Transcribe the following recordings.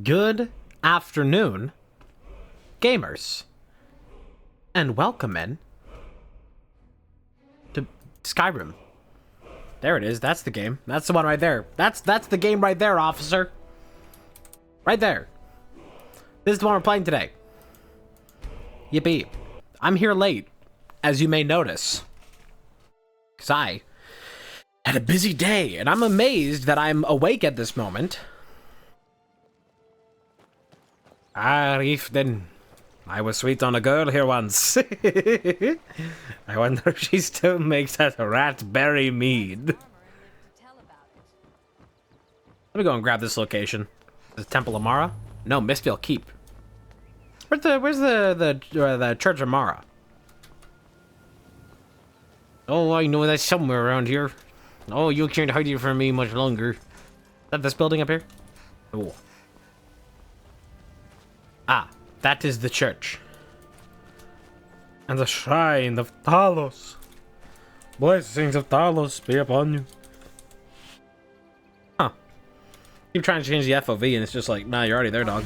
Good afternoon, gamers, and welcome in to Skyrim. There it is. That's the game. That's the one right there. That's the game right there, officer. Right there. This is the one we're playing today. Yippee. I'm here late, as you may notice, because I had a busy day, and I'm amazed that I'm awake at this moment. Then I was sweet on a girl here once. I wonder if she still makes that raspberry mead. Let me go and grab this location. The Temple of Mara? No, Mistfield Keep. Where's the Church of Mara? Oh, I know that's somewhere around here. Oh, you can't hide it from me much longer. Is that this building up here? Oh. Ah, that is the church. And the shrine of Talos. Blessings of Talos be upon you. Huh. Keep trying to change the FOV and it's just like, nah, you're already there, dog.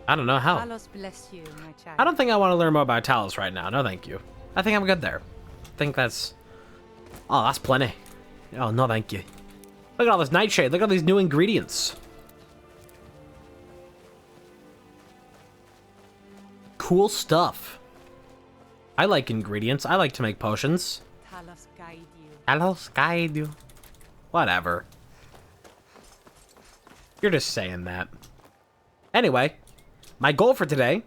I don't know how. Talos bless you, my child. I don't think I want to learn more about Talos right now. No, thank you. I think I'm good there. I think that's... Oh, that's plenty. Oh, no, thank you. Look at all this nightshade. Look at all these new ingredients. Cool stuff. I like ingredients. I like to make potions. Talos guide you. Talos guide you. Whatever. You're just saying that. Anyway, my goal for today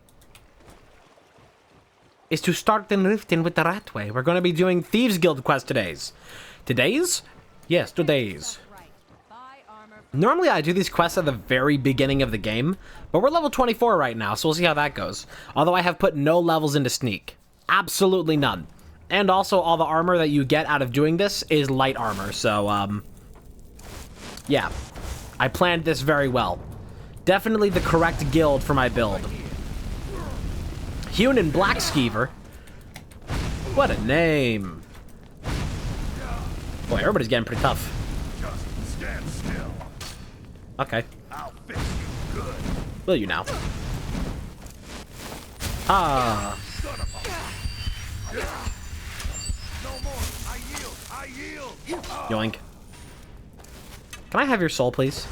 is to start the lifting with the Ratway. We're going to be doing Thieves Guild quest today's. Today's? Yes, today's. Normally I do these quests at the very beginning of the game, but we're level 24 right now, so we'll see how that goes. Although I have put no levels into Sneak. Absolutely none. And also all the armor that you get out of doing this is light armor, so, yeah. I planned this very well. Definitely the correct guild for my build. Hunan Blackskeever. What a name. Boy, everybody's getting pretty tough. Just stand still. Okay. I'll fix you good. Will you now? Ah. Son of a... No more. I yield. Yoink. Can I have your soul, please?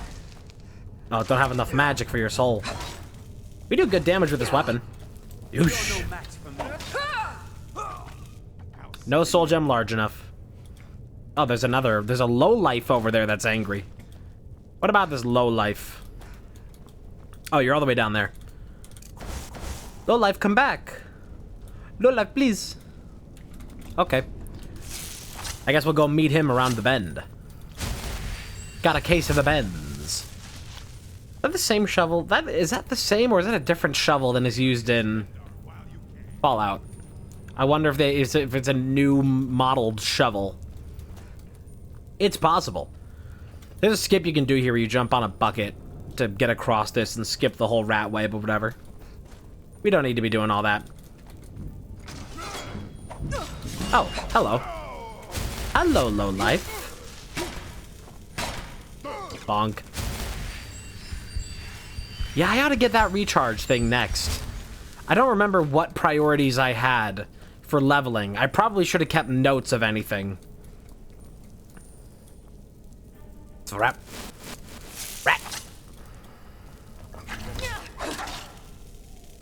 Oh, don't have enough magic for your soul. We do good damage with this weapon. Oosh. No soul gem large enough. Oh, there's a low life over there that's angry. What about this low life? Oh, you're all the way down there. Low life, come back. Low life, please. Okay. I guess we'll go meet him around the bend. Got a case of the Bends. Is that the same shovel? Is that the same, or is that a different shovel than is used in Fallout? I wonder if it's a new modeled shovel. It's possible. There's a skip you can do here where you jump on a bucket to get across this and skip the whole rat way, but whatever. We don't need to be doing all that. Oh, hello. Hello, low life. Bonk. Yeah, I ought to get that recharge thing next. I don't remember what priorities I had for leveling. I probably should have kept notes of anything. It's a wrap. Rat.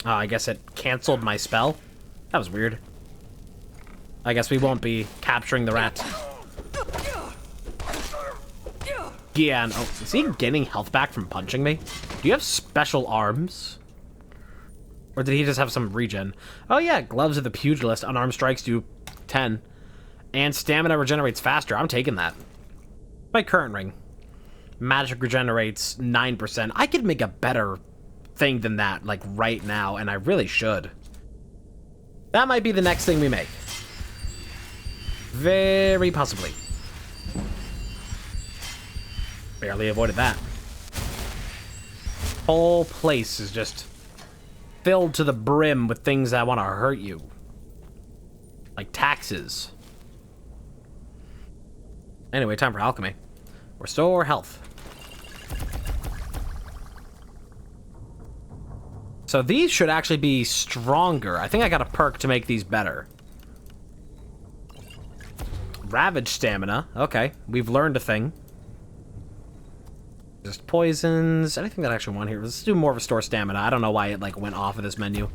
Oh, I guess it canceled my spell. That was weird. I guess we won't be capturing the rat. Yeah, and, oh, is he getting health back from punching me? Do you have special arms? Or did he just have some regen? Oh yeah, Gloves of the Pugilist. Unarmed strikes do 10. And stamina regenerates faster. I'm taking that. My current ring. Magic regenerates 9%. I could make a better thing than that, like, right now, and I really should. That might be the next thing we make. Very possibly. Barely avoided that. Whole place is just filled to the brim with things that want to hurt you. Like taxes. Anyway, time for alchemy. Restore health. So these should actually be stronger. I think I got a perk to make these better. Ravage stamina. Okay, we've learned a thing. Just poisons. Anything that I actually want here. Let's do more restore stamina. I don't know why it like went off of this menu.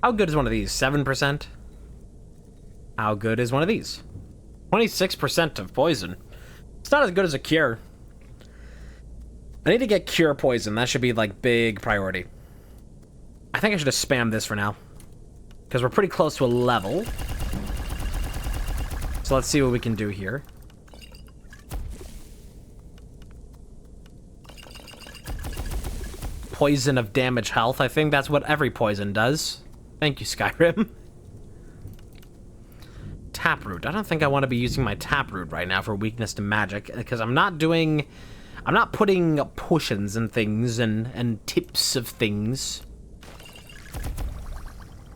How good is one of these? 7%? How good is one of these? 26% of poison. It's not as good as a cure. I need to get cure poison. That should be like big priority. I think I should just spam this for now, because we're pretty close to a level. So let's see what we can do here. Poison of damage health. I think that's what every poison does. Thank you, Skyrim. Taproot. I don't think I want to be using my Taproot right now for weakness to magic, because I'm not putting potions and things and tips of things.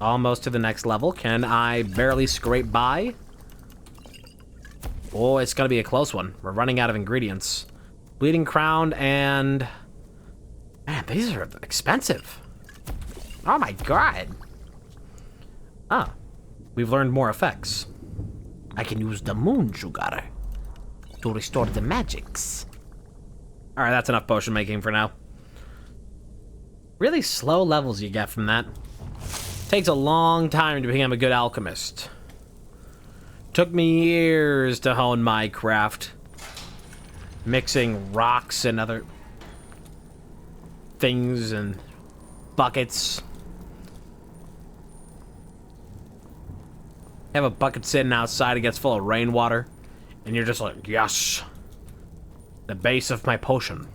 Almost to the next level. Can I barely scrape by? Oh, it's gonna be a close one. We're running out of ingredients. Bleeding Crown and... Man, these are expensive. Oh my god. Ah, we've learned more effects. I can use the moon sugar to restore the magics. Alright, that's enough potion making for now. Really slow levels you get from that. Takes a long time to become a good alchemist. Took me years to hone my craft. Mixing rocks and other things and buckets. Have a bucket sitting outside, it gets full of rainwater, and you're just like, yes, the base of my potion.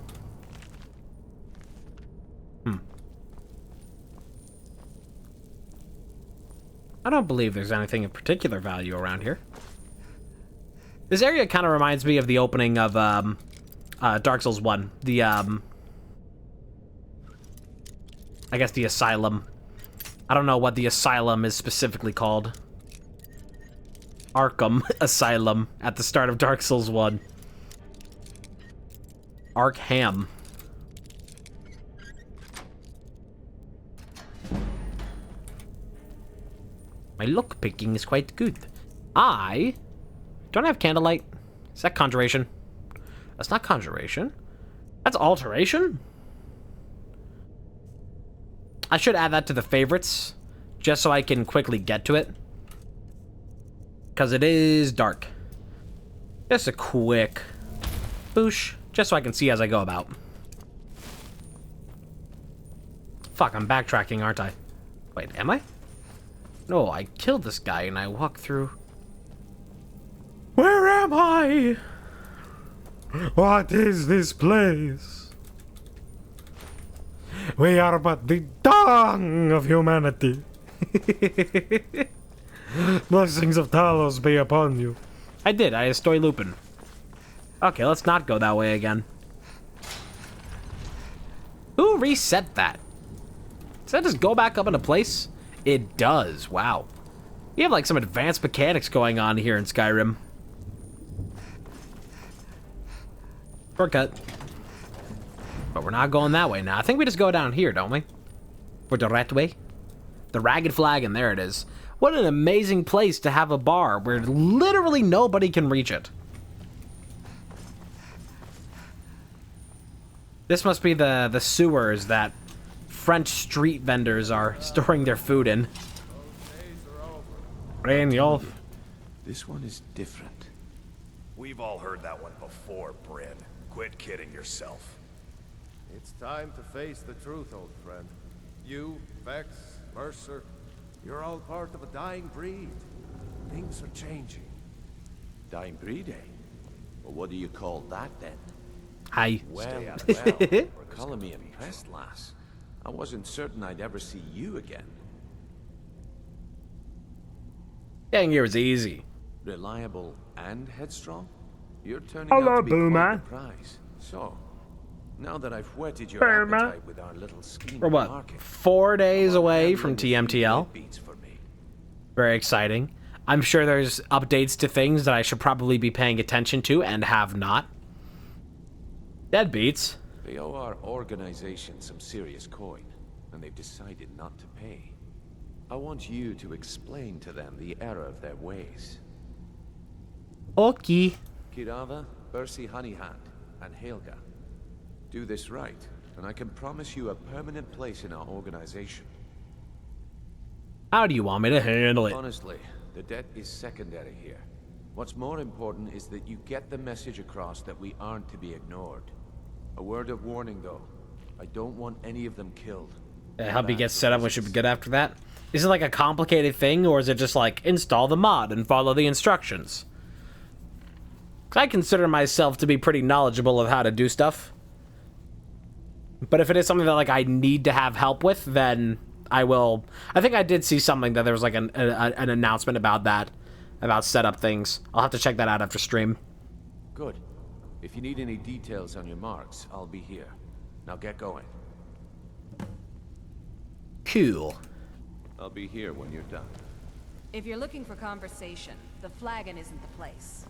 I don't believe there's anything of particular value around here. This area kind of reminds me of the opening of Dark Souls 1. The, I guess the Asylum. I don't know what the Asylum is specifically called. Arkham Asylum at the start of Dark Souls 1. Arkham. My lockpicking is quite good. I don't have candlelight. Is that conjuration? That's not conjuration. That's alteration? I should add that to the favorites, just so I can quickly get to it. Because it is dark. Just a quick boosh, just so I can see as I go about. Fuck, I'm backtracking, aren't I? Wait, am I? No, I killed this guy and I walked through... Where am I? What is this place? We are but the dung of humanity. Blessings of Talos be upon you. I did, I estoy Lupin. Okay, let's not go that way again. Who reset that? Does that just go back up into place? It does, wow. You have like some advanced mechanics going on here in Skyrim. Shortcut. But we're not going that way now. I think we just go down here, don't we? Or the right way? The Ragged Flagon, there it is. What an amazing place to have a bar where literally nobody can reach it. This must be the sewers that French street vendors are storing their food in. This one is different. We've all heard that one before, Bryn. Quit kidding yourself. It's time to face the truth, old friend. You, Vex, Mercer, you're all part of a dying breed. Things are changing. Dying breed, eh? Well, what do you call that then? Hi. Well, calling me impressed, lass. I wasn't certain I'd ever see you again. Getting here is easy. Reliable and headstrong? You're turning Hello, out to be Boomer. quite the prize. So, now that I've whetted your Boomer. appetite with our little scheme We're of what? market, 4 days how about away handling from a few TMTL. beats for me? Very exciting. I'm sure there's updates to things that I should probably be paying attention to and have not. Deadbeats. They owe our organization some serious coin, and they've decided not to pay. I want you to explain to them the error of their ways. Okay. Kirava, Bersi Honeyhand, and Helga. Do this right, and I can promise you a permanent place in our organization. How do you want me to handle it? Honestly, the debt is secondary here. What's more important is that you get the message across that we aren't to be ignored. A word of warning, though. I don't want any of them killed. Help you get set up, we should be good after that. Is it like a complicated thing, or is it just like, install the mod and follow the instructions? 'Cause I consider myself to be pretty knowledgeable of how to do stuff. But if it is something that like I need to have help with, then I will. I think I did see something that there was like an announcement about that, about setup things. I'll have to check that out after stream. Good. If you need any details on your marks, I'll be here. Now get going. Cool. I'll be here when you're done. If you're looking for conversation, the flagon isn't the place.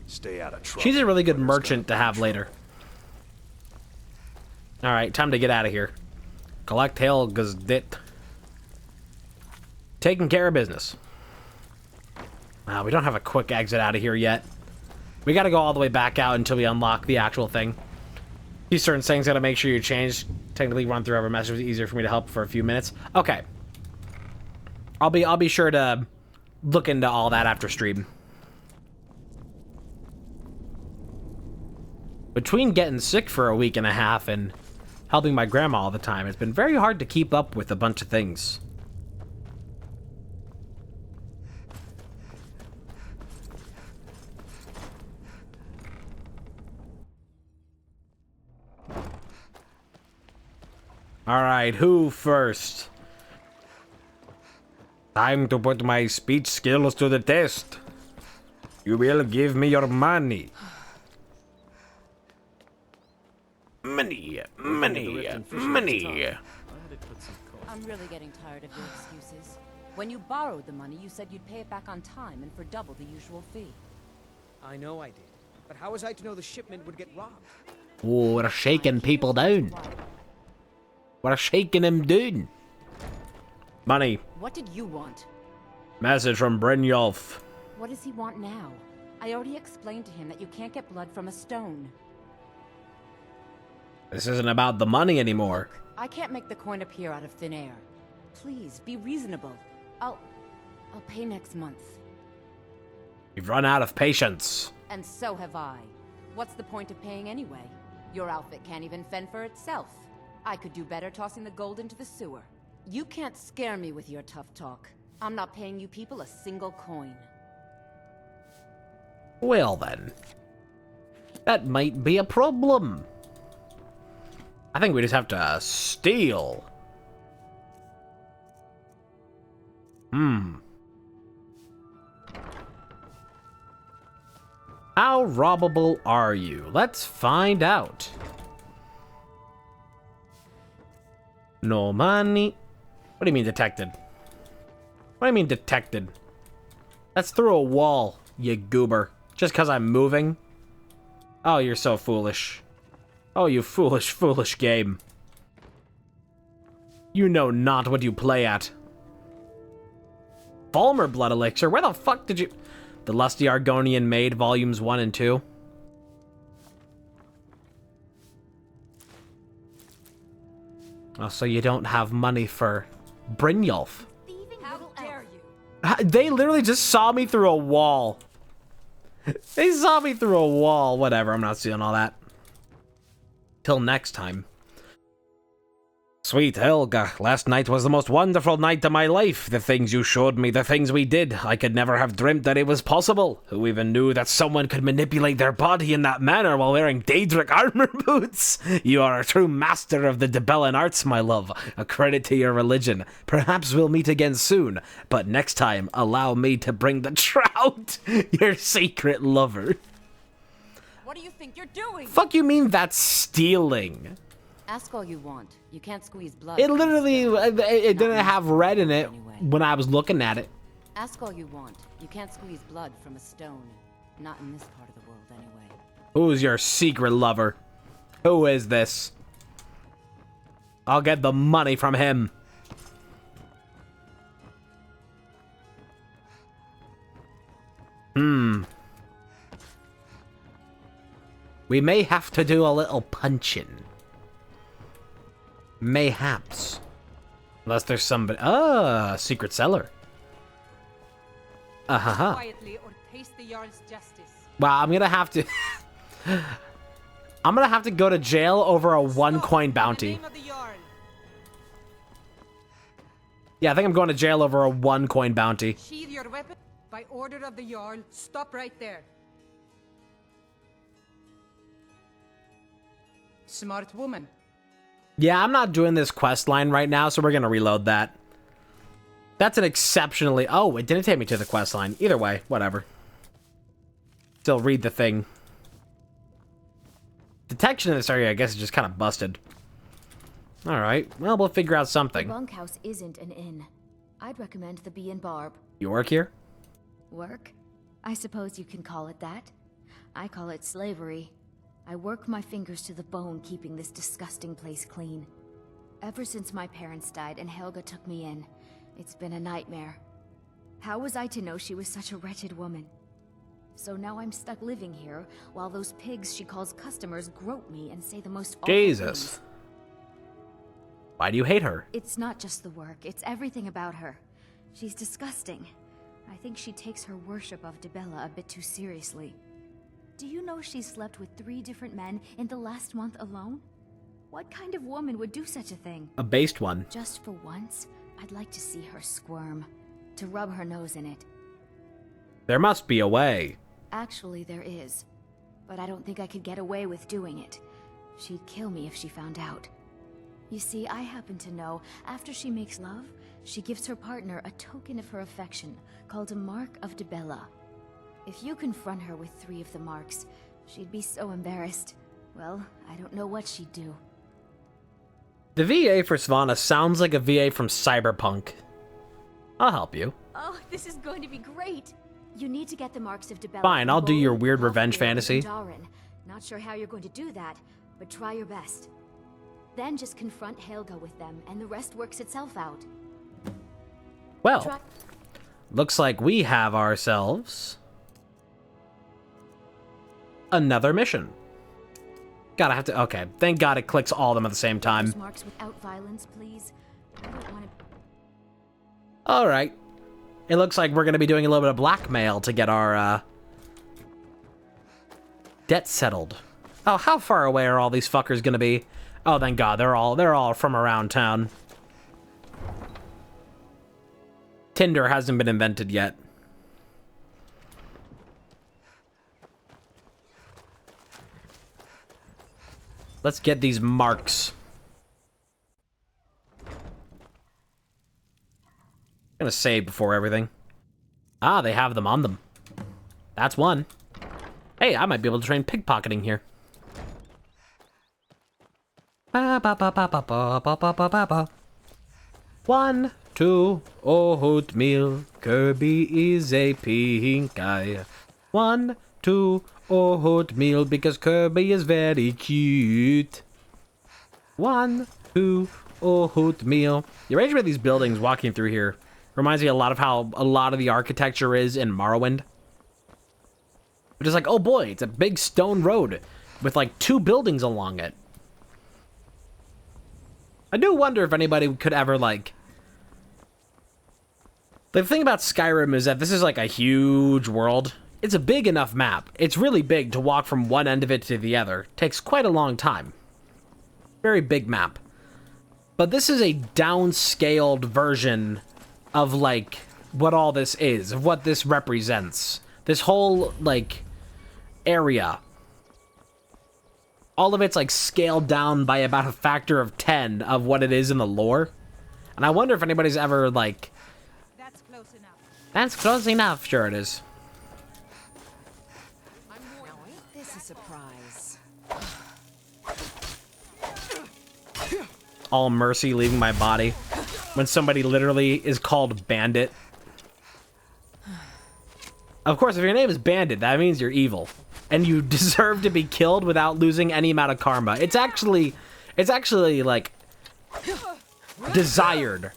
Stay out of trouble. She's a really good merchant to have later. Alright, time to get out of here. Collect Helga's debt. Taking care of business. We don't have a quick exit out of here yet. We gotta go all the way back out until we unlock the actual thing. These certain things gotta make sure you change. Technically run through every message. It's easier for me to help for a few minutes. Okay. I'll be sure to look into all that after stream. Between getting sick for a week and a half and helping my grandma all the time, it's been very hard to keep up with a bunch of things. Alright, who first? Time to put my speech skills to the test. You will give me your money. Money. I'm really getting tired of your excuses. When you borrowed the money, you said you'd pay it back on time and for double the usual fee. I know I did. But how was I to know the shipment would get robbed? Oh, we're shaking people down. We're shaking them down. Money. What did you want? Message from Brynjolf. What does he want now? I already explained to him that you can't get blood from a stone. This isn't about the money anymore. I can't make the coin appear out of thin air. Please, be reasonable. I'll pay next month. You've run out of patience. And so have I. What's the point of paying anyway? Your outfit can't even fend for itself. I could do better tossing the gold into the sewer. You can't scare me with your tough talk. I'm not paying you people a single coin. Well then. That might be a problem. I think we just have to steal. How robbable are you? Let's find out. No money. What do you mean detected? What do you mean detected? That's through a wall, you goober. Just because I'm moving? Oh, you're so foolish. Oh, you foolish, foolish game. You know not what you play at. Falmer Blood Elixir? Where the fuck did you... The Lusty Argonian Maid, Volumes 1 and 2. Oh, so you don't have money for Brynjolf. How dare you? They literally just saw me through a wall. They saw me through a wall. Whatever, I'm not seeing all that. Till next time. Sweet Helga, last night was the most wonderful night of my life. The things you showed me, the things we did, I could never have dreamt that it was possible. Who even knew that someone could manipulate their body in that manner while wearing Daedric armor boots? You are a true master of the Debellan arts, my love. A credit to your religion. Perhaps we'll meet again soon, but next time, allow me to bring the trout, your secret lover. What do you think you're doing? Fuck you mean that's stealing? Ask all you want. You can't squeeze blood. It literally, it didn't have red in it when I was looking at it. Ask all you want. You can't squeeze blood from a stone. Not in this part of the world, anyway. Who's your secret lover? Who is this? I'll get the money from him. We may have to do a little punching. Mayhaps. Unless there's somebody... Ah, secret cellar. Uh-huh. Quietly or taste the Jarl's justice. Wow, I'm gonna have to... I'm gonna have to go to jail over a 1 coin In the bounty. name of the Jarl. Yeah, I think I'm going to jail over a 1 coin bounty. Sheathe your weapon. By order of the Jarl, stop right there. Smart woman. Yeah, I'm not doing this quest line right now, so we're gonna reload that. That's an exceptionally... Oh, it didn't take me to the quest line. Either way, whatever. Still read the thing. Detection in this area, I guess, is just kind of busted. Alright, well, we'll figure out something. Bunkhouse isn't an inn. I'd recommend the Bee and Barb. You work here? Work? I suppose you can call it that. I call it slavery. I work my fingers to the bone keeping this disgusting place clean. Ever since my parents died and Helga took me in, it's been a nightmare. How was I to know she was such a wretched woman? So now I'm stuck living here while those pigs she calls customers grope me and say the most awful Jesus. things. Why do you hate her? It's not just the work, it's everything about her. She's disgusting. I think she takes her worship of Dibella a bit too seriously. Do you know she slept with 3 different men in the last month alone? What kind of woman would do such a thing? A based one. Just for once, I'd like to see her squirm, to rub her nose in it. There must be a way. Actually, there is. But I don't think I could get away with doing it. She'd kill me if she found out. You see, I happen to know, after she makes love, she gives her partner a token of her affection, called a Mark of Dibella. If you confront her with 3 of the marks, she'd be so embarrassed. Well, I don't know what she'd do. The VA for Svanna sounds like a VA from Cyberpunk. I'll help you. Oh, this is going to be great! You need to get the marks of Dibella. Fine, I'll do your from weird Bolin, revenge Hofgrim, fantasy. and Darin. Not sure how you're going to do that, but try your best. Then just confront Helga with them, and the rest works itself out. Well, looks like we have ourselves another mission. Gotta have to... Okay, thank God it clicks all of them at the same time. Those marks without violence, please. I don't want to... Alright. It looks like we're gonna be doing a little bit of blackmail to get our, debt settled. Oh, how far away are all these fuckers gonna be? Oh, thank God, they're all from around town. Tinder hasn't been invented yet. Let's get these marks. I'm gonna save before everything. Ah, they have them on them. That's one. Hey, I might be able to train pickpocketing here. Ba ba ba ba ba ba ba ba ba ba ba. 1, 2, oatmeal. Kirby is a pink guy. 1, 2, oatmeal because Kirby is very cute. 1, 2, oatmeal. The arrangement of these buildings walking through here reminds me a lot of how a lot of the architecture is in Morrowind. But it's like, oh boy, it's a big stone road with like 2 buildings along it. I do wonder if anybody could ever, like... The thing about Skyrim is that this is like a huge world. It's a big enough map. It's really big to walk from one end of it to the other. Takes quite a long time. Very big map. But this is a downscaled version of, like, what all this is, of what this represents. This whole, like, area. All of it's, like, scaled down by about a factor of 10 of what it is in the lore. And I wonder if anybody's ever, like... That's close enough. That's close enough. Sure it is. Now ain't this a surprise? All mercy leaving my body when somebody literally is called Bandit. Of course, if your name is Bandit, that means you're evil. And you deserve to be killed without losing any amount of karma. It's actually like, desired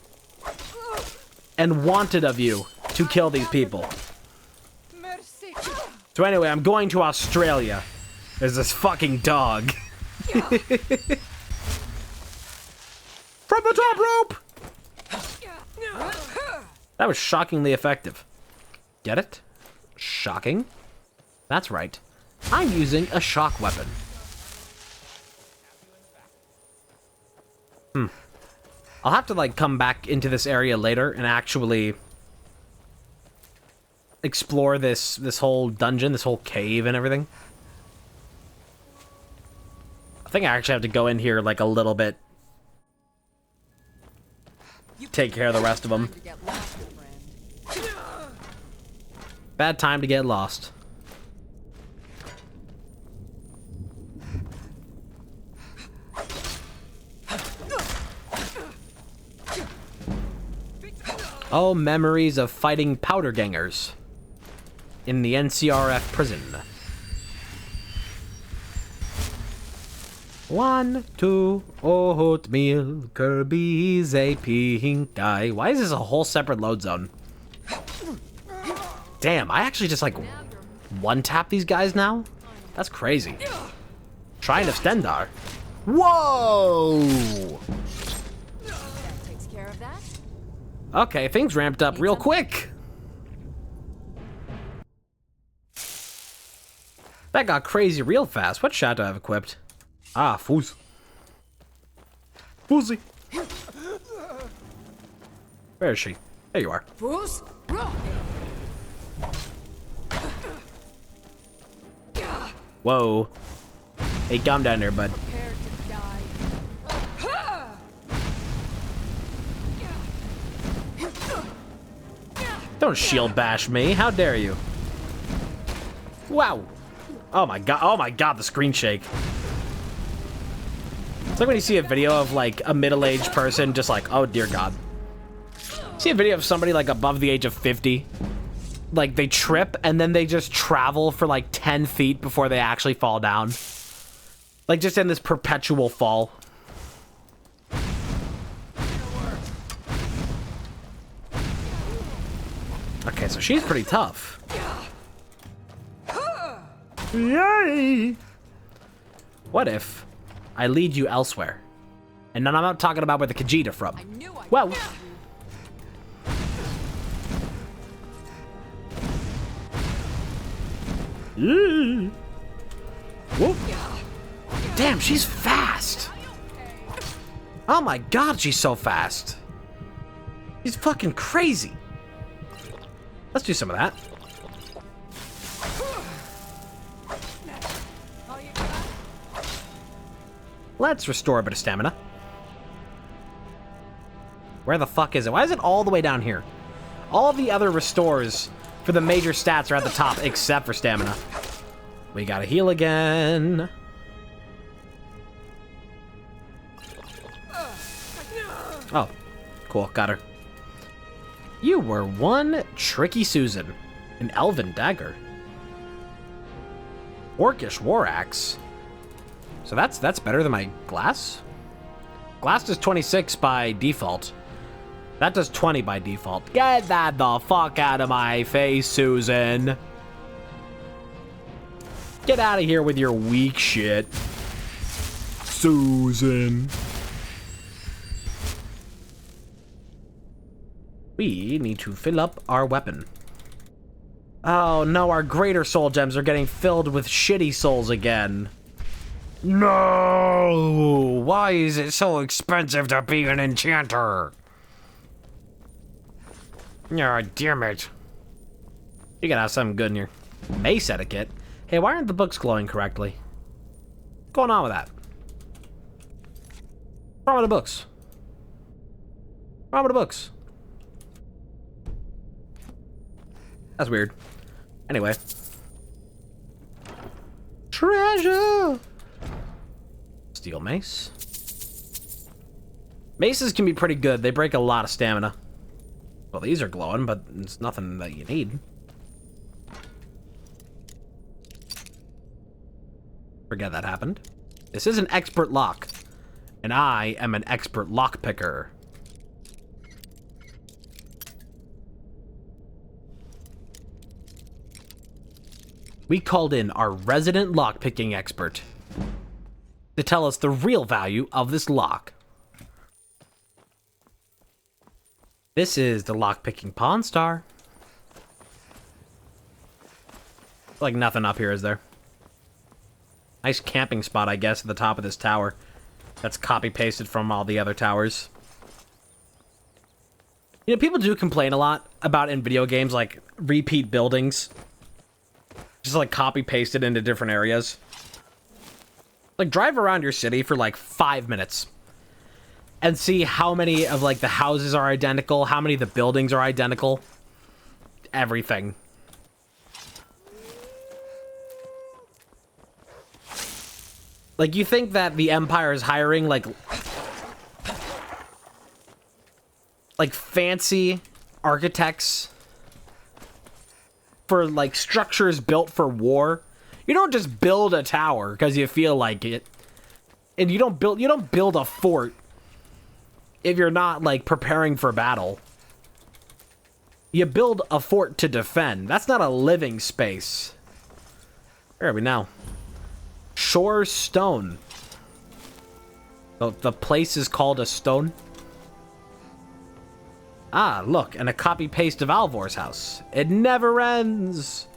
and wanted of you to kill these people. Mercy. So anyway, I'm going to Australia. There's this fucking dog. From the top rope! That was shockingly effective. Get it? Shocking? That's right. I'm using a shock weapon. I'll have to, like, come back into this area later and actually explore this whole dungeon, this whole cave and everything. I think I actually have to go in here, like, a little bit. Take care of the rest of them. Bad time to get lost. Oh, memories of fighting powder gangers in the NCRF prison. 1, 2, oatmeal, Kirby's a pink eye. Why is this a whole separate load zone? Damn, I actually just like one-tap these guys now? That's crazy. Trying to Stendar. Whoa! That takes care of that. Okay, things ramped up real quick. That got crazy real fast. What shot do I have equipped? Ah, Fuz. Fuzzy. Where is she? There you are. Fools. Whoa. Hey, calm down there, bud. Prepare to die. Don't shield bash me. How dare you? Wow. Oh my god, the screen shake. It's like when you see a video of like a middle-aged person just like, oh dear god. See a video of somebody like above the age of 50. Like they trip and then they just travel for like 10 feet before they actually fall down. Like just in this perpetual fall. Okay, so she's pretty tough. Yay! What if I lead you elsewhere? And then I'm not talking about where the Khajiit are from. Well, whoop. Damn, she's fast. Oh my god, she's so fast. She's fucking crazy. Let's do some of that. Let's restore a bit of stamina. Where the fuck is it? Why is it all the way down here? All the other restores for the major stats are at the top, except for stamina. We gotta heal again. Oh, cool, got her. You were one tricky Susan. An elven dagger. Orcish war axe. So that's better than my glass? Glass does 26 by default. That does 20 by default. Get that the fuck out of my face, Susan. Get out of here with your weak shit. Susan. We need to fill up our weapon. Oh no, our greater soul gems are getting filled with shitty souls again. No! Why is it so expensive to be an enchanter? Oh, damn it. You gotta have something good in here. Mace etiquette? Hey, why aren't the books glowing correctly? What's going on with that? What's wrong with the books? What's wrong with the books? That's weird. Anyway. Treasure! Steel mace. Maces can be pretty good. They break a lot of stamina. Well, these are glowing, but it's nothing that you need. Forget that happened. This is an expert lock. And I am an expert lock picker. We called in our resident lock-picking expert to tell us the real value of this lock. This is the lock-picking Pawn Star. Like nothing up here, is there? Nice camping spot, I guess, at the top of this tower. That's copy-pasted from all the other towers. You know, people do complain a lot about in video games, like, repeat buildings. Just, like, copy-pasted into different areas. Like, drive around your city for, like, 5 minutes. And see how many of, like, the houses are identical, how many of the buildings are identical. Everything. Like, you think that the Empire is hiring, like fancy architects for, like, structures built for war? You don't just build a tower because you feel like it. And you don't build a fort if you're not, like, preparing for battle. You build a fort to defend. That's not a living space. Where are we now? Shore Stone. The place is called a stone. Ah, look, and a copy-paste of Alvor's house. It never ends.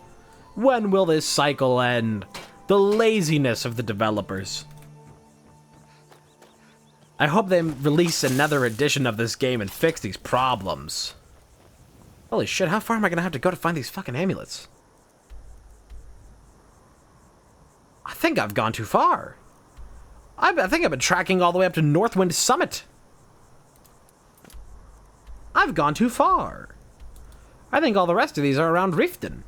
When will this cycle end? The laziness of the developers. I hope they release another edition of this game and fix these problems. Holy shit, how far am I gonna have to go to find these fucking amulets? I think I've gone too far. I think I've been tracking all the way up to Northwind Summit. I've gone too far. I think all the rest of these are around Riften.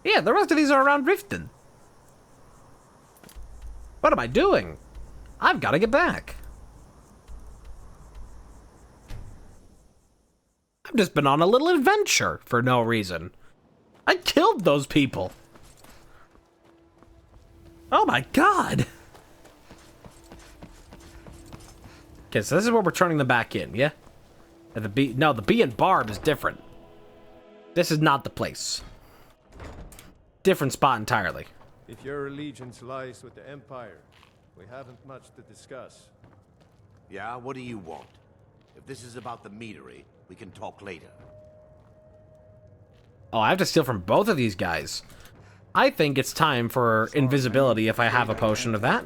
Yeah, the rest of these are around Riften. What am I doing? I've got to get back. I've just been on a little adventure for no reason. I killed those people. Oh my god. Okay, so this is where we're turning them back in, yeah? And the bee and barb is different. This is not the place. Different spot entirely. If your allegiance lies with the Empire, we haven't much to discuss. Yeah, what do you want? If this is about the meadery, we can talk later. Oh, I have to steal from both of these guys. I think it's time for invisibility if I have a potion of that.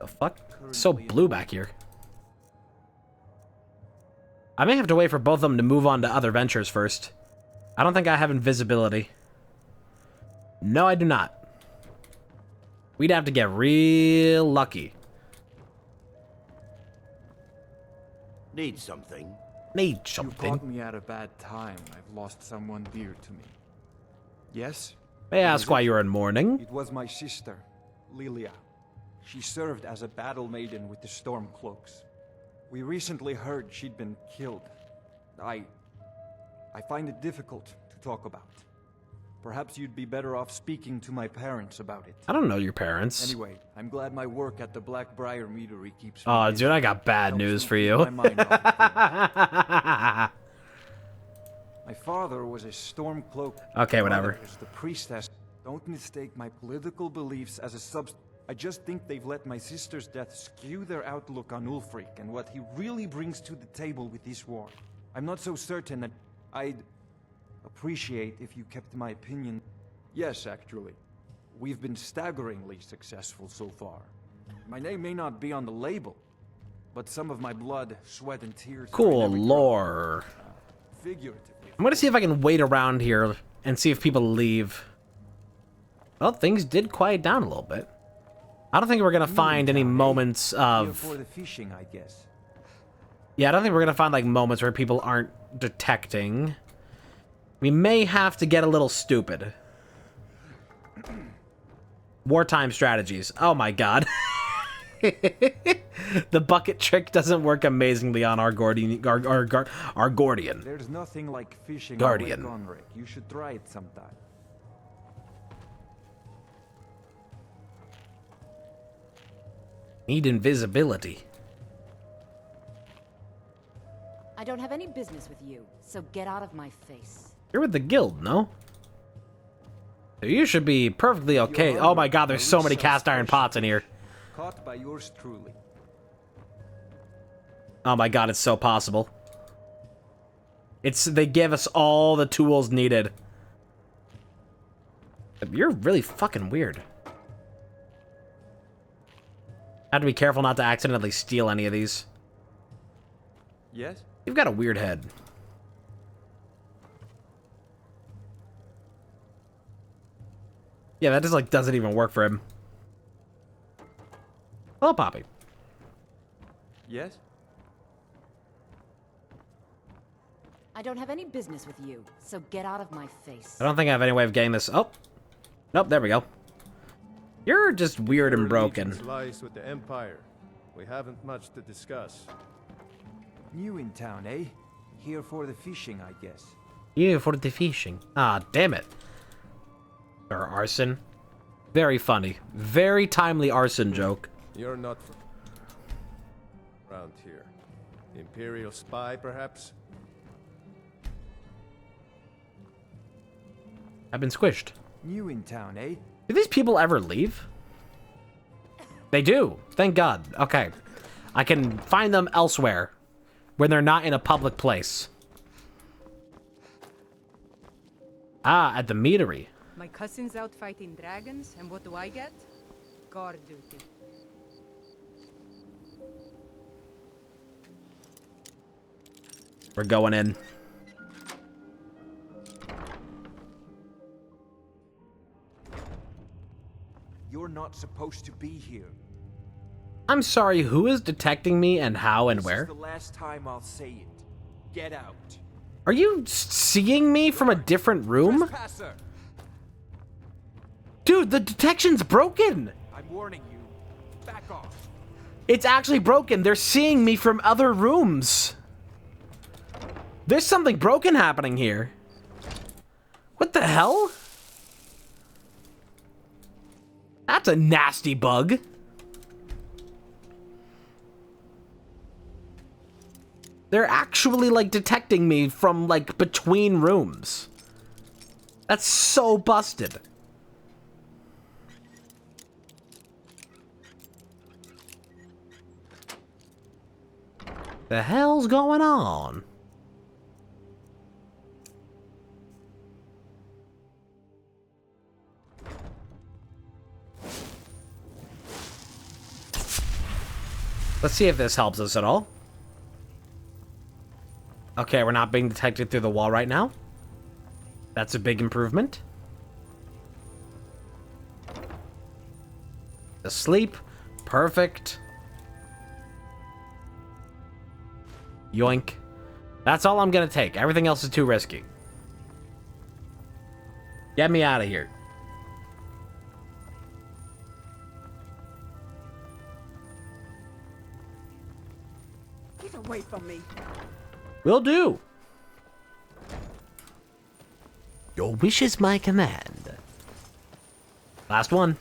The fuck? It's so blue back here. I may have to wait for both of them to move on to other ventures first. I don't think I have invisibility. No, I do not. We'd have to get real lucky. Need something? Need You something. caught me at a bad time. I've lost someone dear to me. Yes? May I ask why you're in mourning? It was my sister, Lilia. She served as a battle maiden with the Stormcloaks. We recently heard she'd been killed. I find it difficult to talk about. Perhaps you'd be better off speaking to my parents about it. I don't know your parents. Anyway, I'm glad my work at the Blackbriar Meadery keeps me Oh, busy. dude, I got bad news for you. My mind off of things. My father was a Stormcloak. Okay, My whatever. mother was the priestess. Don't mistake my political beliefs as a I just think they've let my sister's death skew their outlook on Ulfric and what he really brings to the table with this war. I'm not so certain that I'd appreciate if you kept my opinion. Yes, actually. We've been staggeringly successful so far. My name may not be on the label, but some of my blood, sweat, and tears... Cool lore. Figuratively. I'm gonna see if I can wait around here and see if people leave. Well, things did quiet down a little bit. I don't think we're gonna find any moments Here of... for the fishing, I guess. Yeah, I don't think we're gonna find, like, moments where people aren't detecting. We may have to get a little stupid. Wartime strategies. Oh my god. The bucket trick doesn't work amazingly on our Gordian. Our Gordian. There's nothing like fishing Guardian. on Lake Gonrick. You should try it sometime. Need invisibility. I don't have any business with you, so get out of my face. You're with the guild, no? You should be perfectly okay. Oh my god, there's so many cast iron pots in here. Caught by yours truly. Oh my god, it's so possible. They give us all the tools needed. You're really fucking weird. I have to be careful not to accidentally steal any of these. Yes? You've got a weird head. Yeah, that just, like, doesn't even work for him. Hello, Poppy. Yes? I don't have any business with you, so get out of my face. I don't think I have any way of getting this. Oh. Nope, there we go. You're just weird and broken. Your allegiance lies with the Empire. We haven't much to discuss. New in town, eh? Here for the fishing, I guess. Here for the fishing. Ah, damn it. Or arson. Very funny. Very timely arson joke. You're not from around here. Imperial spy, perhaps? I've been squished. New in town, eh? Do these people ever leave? They do. Thank God. Okay. I can find them elsewhere when they're not in a public place. Ah, at the meadery. My cousin's out fighting dragons, and what do I get? Guard duty. We're going in. You're not supposed to be here. I'm sorry, who is detecting me and how and where? This is the last time I'll say it. Get out. Are you seeing me from a different room? Trespasser. Dude, the detection's broken! I'm warning you. Back off. It's actually broken. They're seeing me from other rooms. There's something broken happening here. What the hell? That's a nasty bug. They're actually, like, detecting me from, like, between rooms. That's so busted. The hell's going on? Let's see if this helps us at all. Okay, we're not being detected through the wall right now. That's a big improvement. Asleep. Perfect. Yoink. That's all I'm gonna take. Everything else is too risky. Get me out of here. Get away from me. Will do. Your wish is my command. Last one.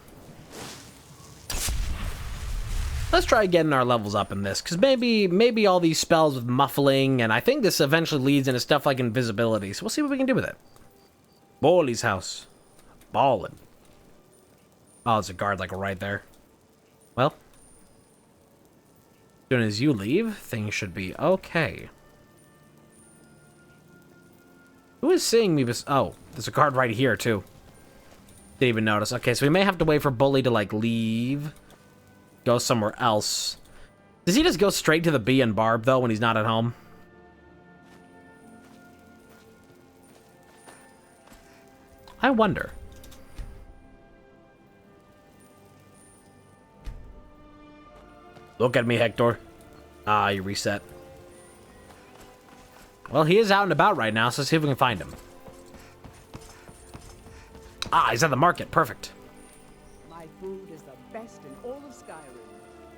Let's try getting our levels up in this, because maybe all these spells with muffling, and I think this eventually leads into stuff like invisibility, so we'll see what we can do with it. Bolly's house. Ballin'. Oh, there's a guard, like, right there. Well. As soon as you leave, things should be okay. Who is seeing me? Oh, there's a guard right here, too. Didn't even notice. Okay, so we may have to wait for Bully to, like, leave. Go somewhere else. Does he just go straight to the bee and barb, though, when he's not at home? I wonder. Look at me, Hector. Ah, you reset. Well, he is out and about right now, so let's see if we can find him. Ah, he's at the market. Perfect. My food is the best in all of Skyrim.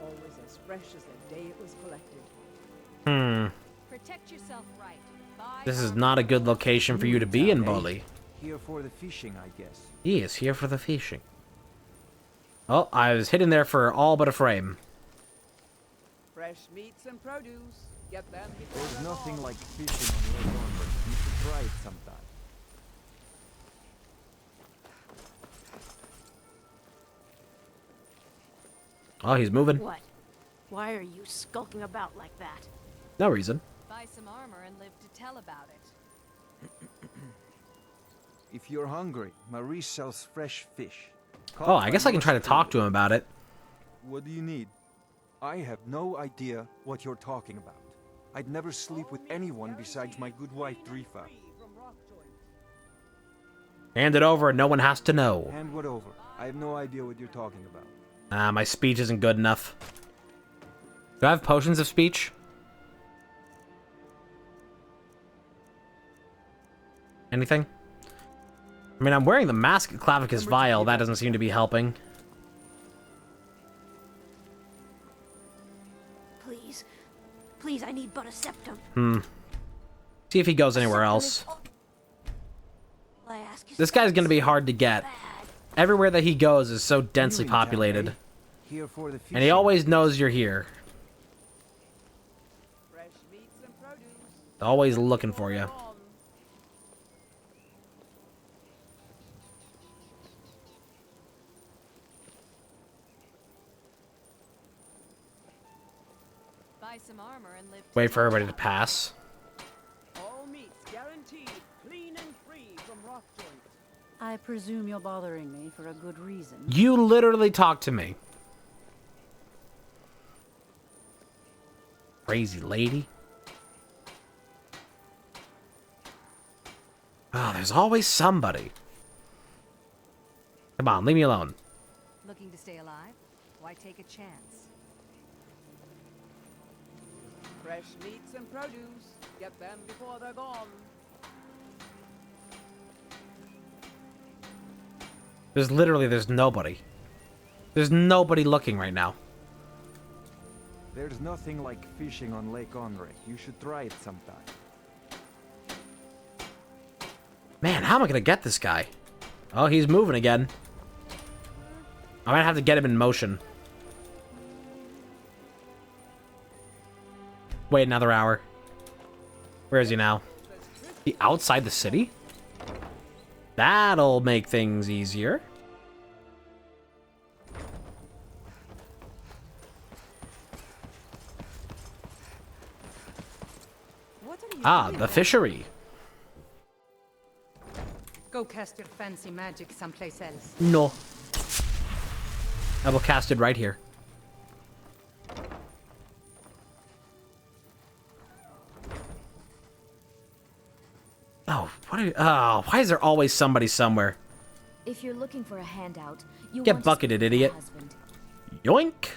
Always as fresh as the day it was collected. Protect yourself right. Bye. This is not a good location for you to be in, Bully. Here for the fishing, I guess. He is here for the fishing. Oh, I was hidden there for all but a frame. Fresh meats and produce. Get them before There's they're nothing gone. like fishing on Lake Onward. You should try it sometime. Oh, he's moving. What? Why are you skulking about like that? No reason. Buy some armor and live to tell about it. If you're hungry, Marie sells fresh fish. Oh, I guess I can try to talk to him about it. What do you need? I have no idea what you're talking about. I'd never sleep with anyone besides my good wife, Drifa. Hand it over and no one has to know. Hand what over? I have no idea what you're talking about. My speech isn't good enough. Do I have potions of speech? Anything? I mean, I'm wearing the mask at Clavicus Vial. That doesn't seem to be helping. Please. Please, I need but a septum. See if he goes anywhere else. I ask you This guy's gonna be hard to get. Everywhere that he goes is so densely You in town, populated. eh? Here for the And he always knows you're here. Fresh meats and produce. Always looking for you. Buy some armor and live to Wait for tell everybody to about it. pass. All meats guaranteed clean and free from rock joint. I presume you're bothering me for a good reason. You literally talked to me. Crazy lady. Oh, there's always somebody. Come on, leave me alone. Looking to stay alive? Why take a chance? Fresh meats and produce. Get them before they're gone. There's nobody. There's nobody looking right now. There's nothing like fishing on Lake Onward. You should try it sometime. Man, how am I gonna get this guy? Oh, he's moving again. I might have to get him in motion. Wait another hour. Where is he now? He outside the city? That'll make things easier. What are you Ah, doing the there? fishery. Go cast your fancy magic someplace else. No. I will cast it right here. Oh, what are you, oh, why is there always somebody somewhere? If you're looking for a handout, you Get want bucketed, to speak with idiot. my husband. Yoink.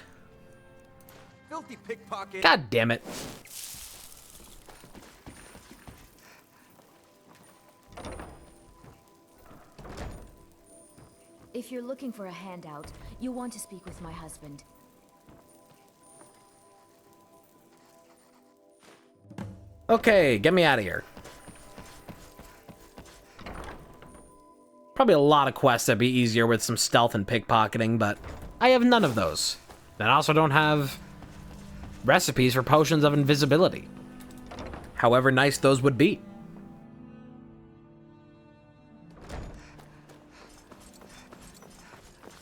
Filthy pickpocket! God damn it. If you're looking for a handout, you want to speak with my husband. Okay, get me out of here. Probably a lot of quests that'd be easier with some stealth and pickpocketing, but I have none of those. And I also don't have recipes for potions of invisibility. However nice those would be.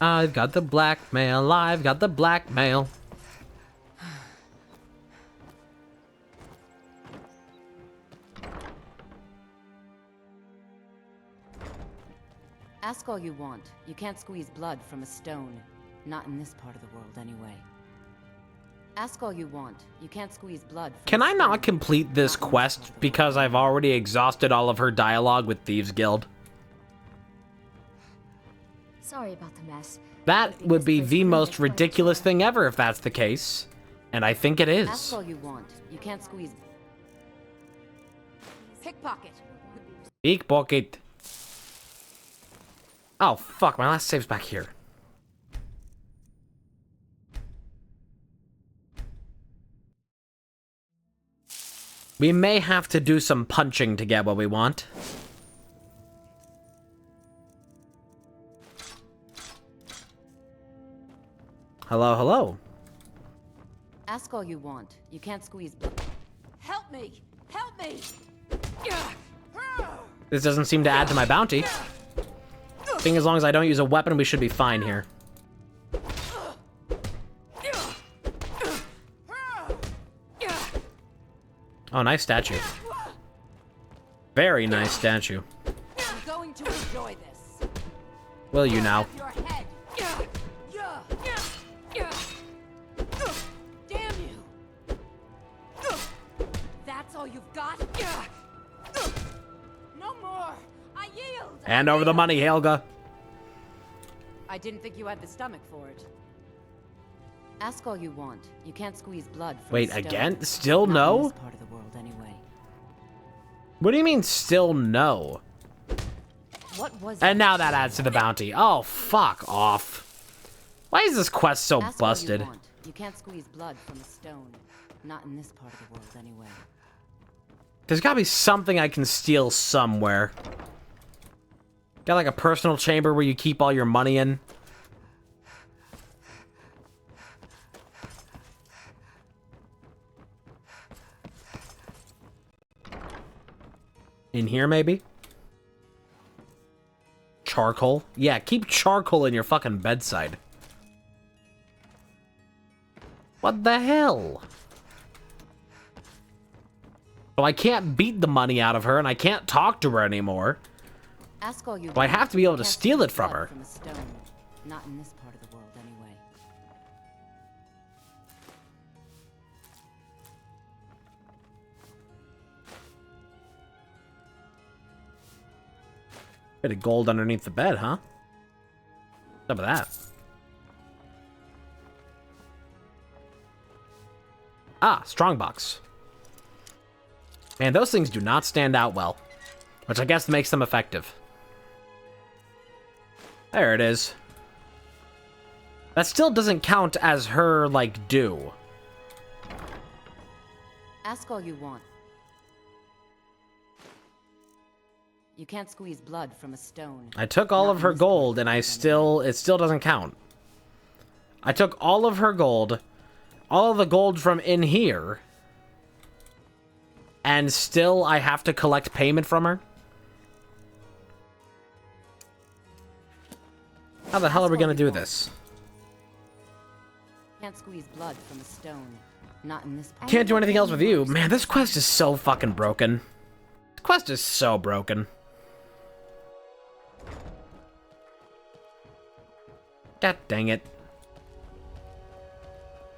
I've got the blackmail, I've got the blackmail. Ask all you want. You can't squeeze blood from a stone. Not in this part of the world, anyway. Ask all you want. You can't squeeze blood from Can a I not stone. complete this quest because I've already exhausted all of her dialogue with Thieves Guild? Sorry about the mess. That would be the most ridiculous thing ever if that's the case. And I think it Ask is. all you want. You can't squeeze... Pickpocket! Pickpocket. Oh, fuck, my last save's back here. We may have to do some punching to get what we want. Hello, hello. Ask all you want. You can't squeeze. Help me! Help me! This doesn't seem to add to my bounty. I think as long as I don't use a weapon, we should be fine here. Oh, nice statue. Very nice statue. I'm going to enjoy this. Will you now? Your head. Damn you! That's all you've got? No more! I yield! Hand over the money, Helga. I didn't think you had the stomach for it. Ask all you want. You can't squeeze blood from Wait, a stone. again? Still Not in no? this part of the world, anyway. What do you mean, still no? What was And now that adds to the bounty. Oh, fuck off. Why is this quest so Ask all busted? You want. You can't squeeze blood from a stone. Not in this part of the world, anyway. There's gotta be something I can steal somewhere. Got like a personal chamber where you keep all your money in? In here, maybe? Charcoal? Yeah, keep charcoal in your fucking bedside. What the hell? So I can't beat the money out of her, and I can't talk to her anymore. Ask all you Well, I want. have to be able to You can't steal it squeeze from blood her. From a stone. Not in this part of the world, anyway. Bit of gold underneath the bed, huh? Some of that. Ah, strongbox. Man, those things do not stand out well. Which I guess makes them effective. There it is. That still doesn't count as her, like, due. Ask all you want. You can't squeeze blood from a stone. I took all of her gold, and it still doesn't count. I took all of her gold, all of the gold from in here, and still I have to collect payment from her? How the hell are we gonna do this? Can't squeeze blood from a stone. Not in this part. Can't do anything else with you. Man, this quest is so fucking broken. This quest is so broken. God dang it.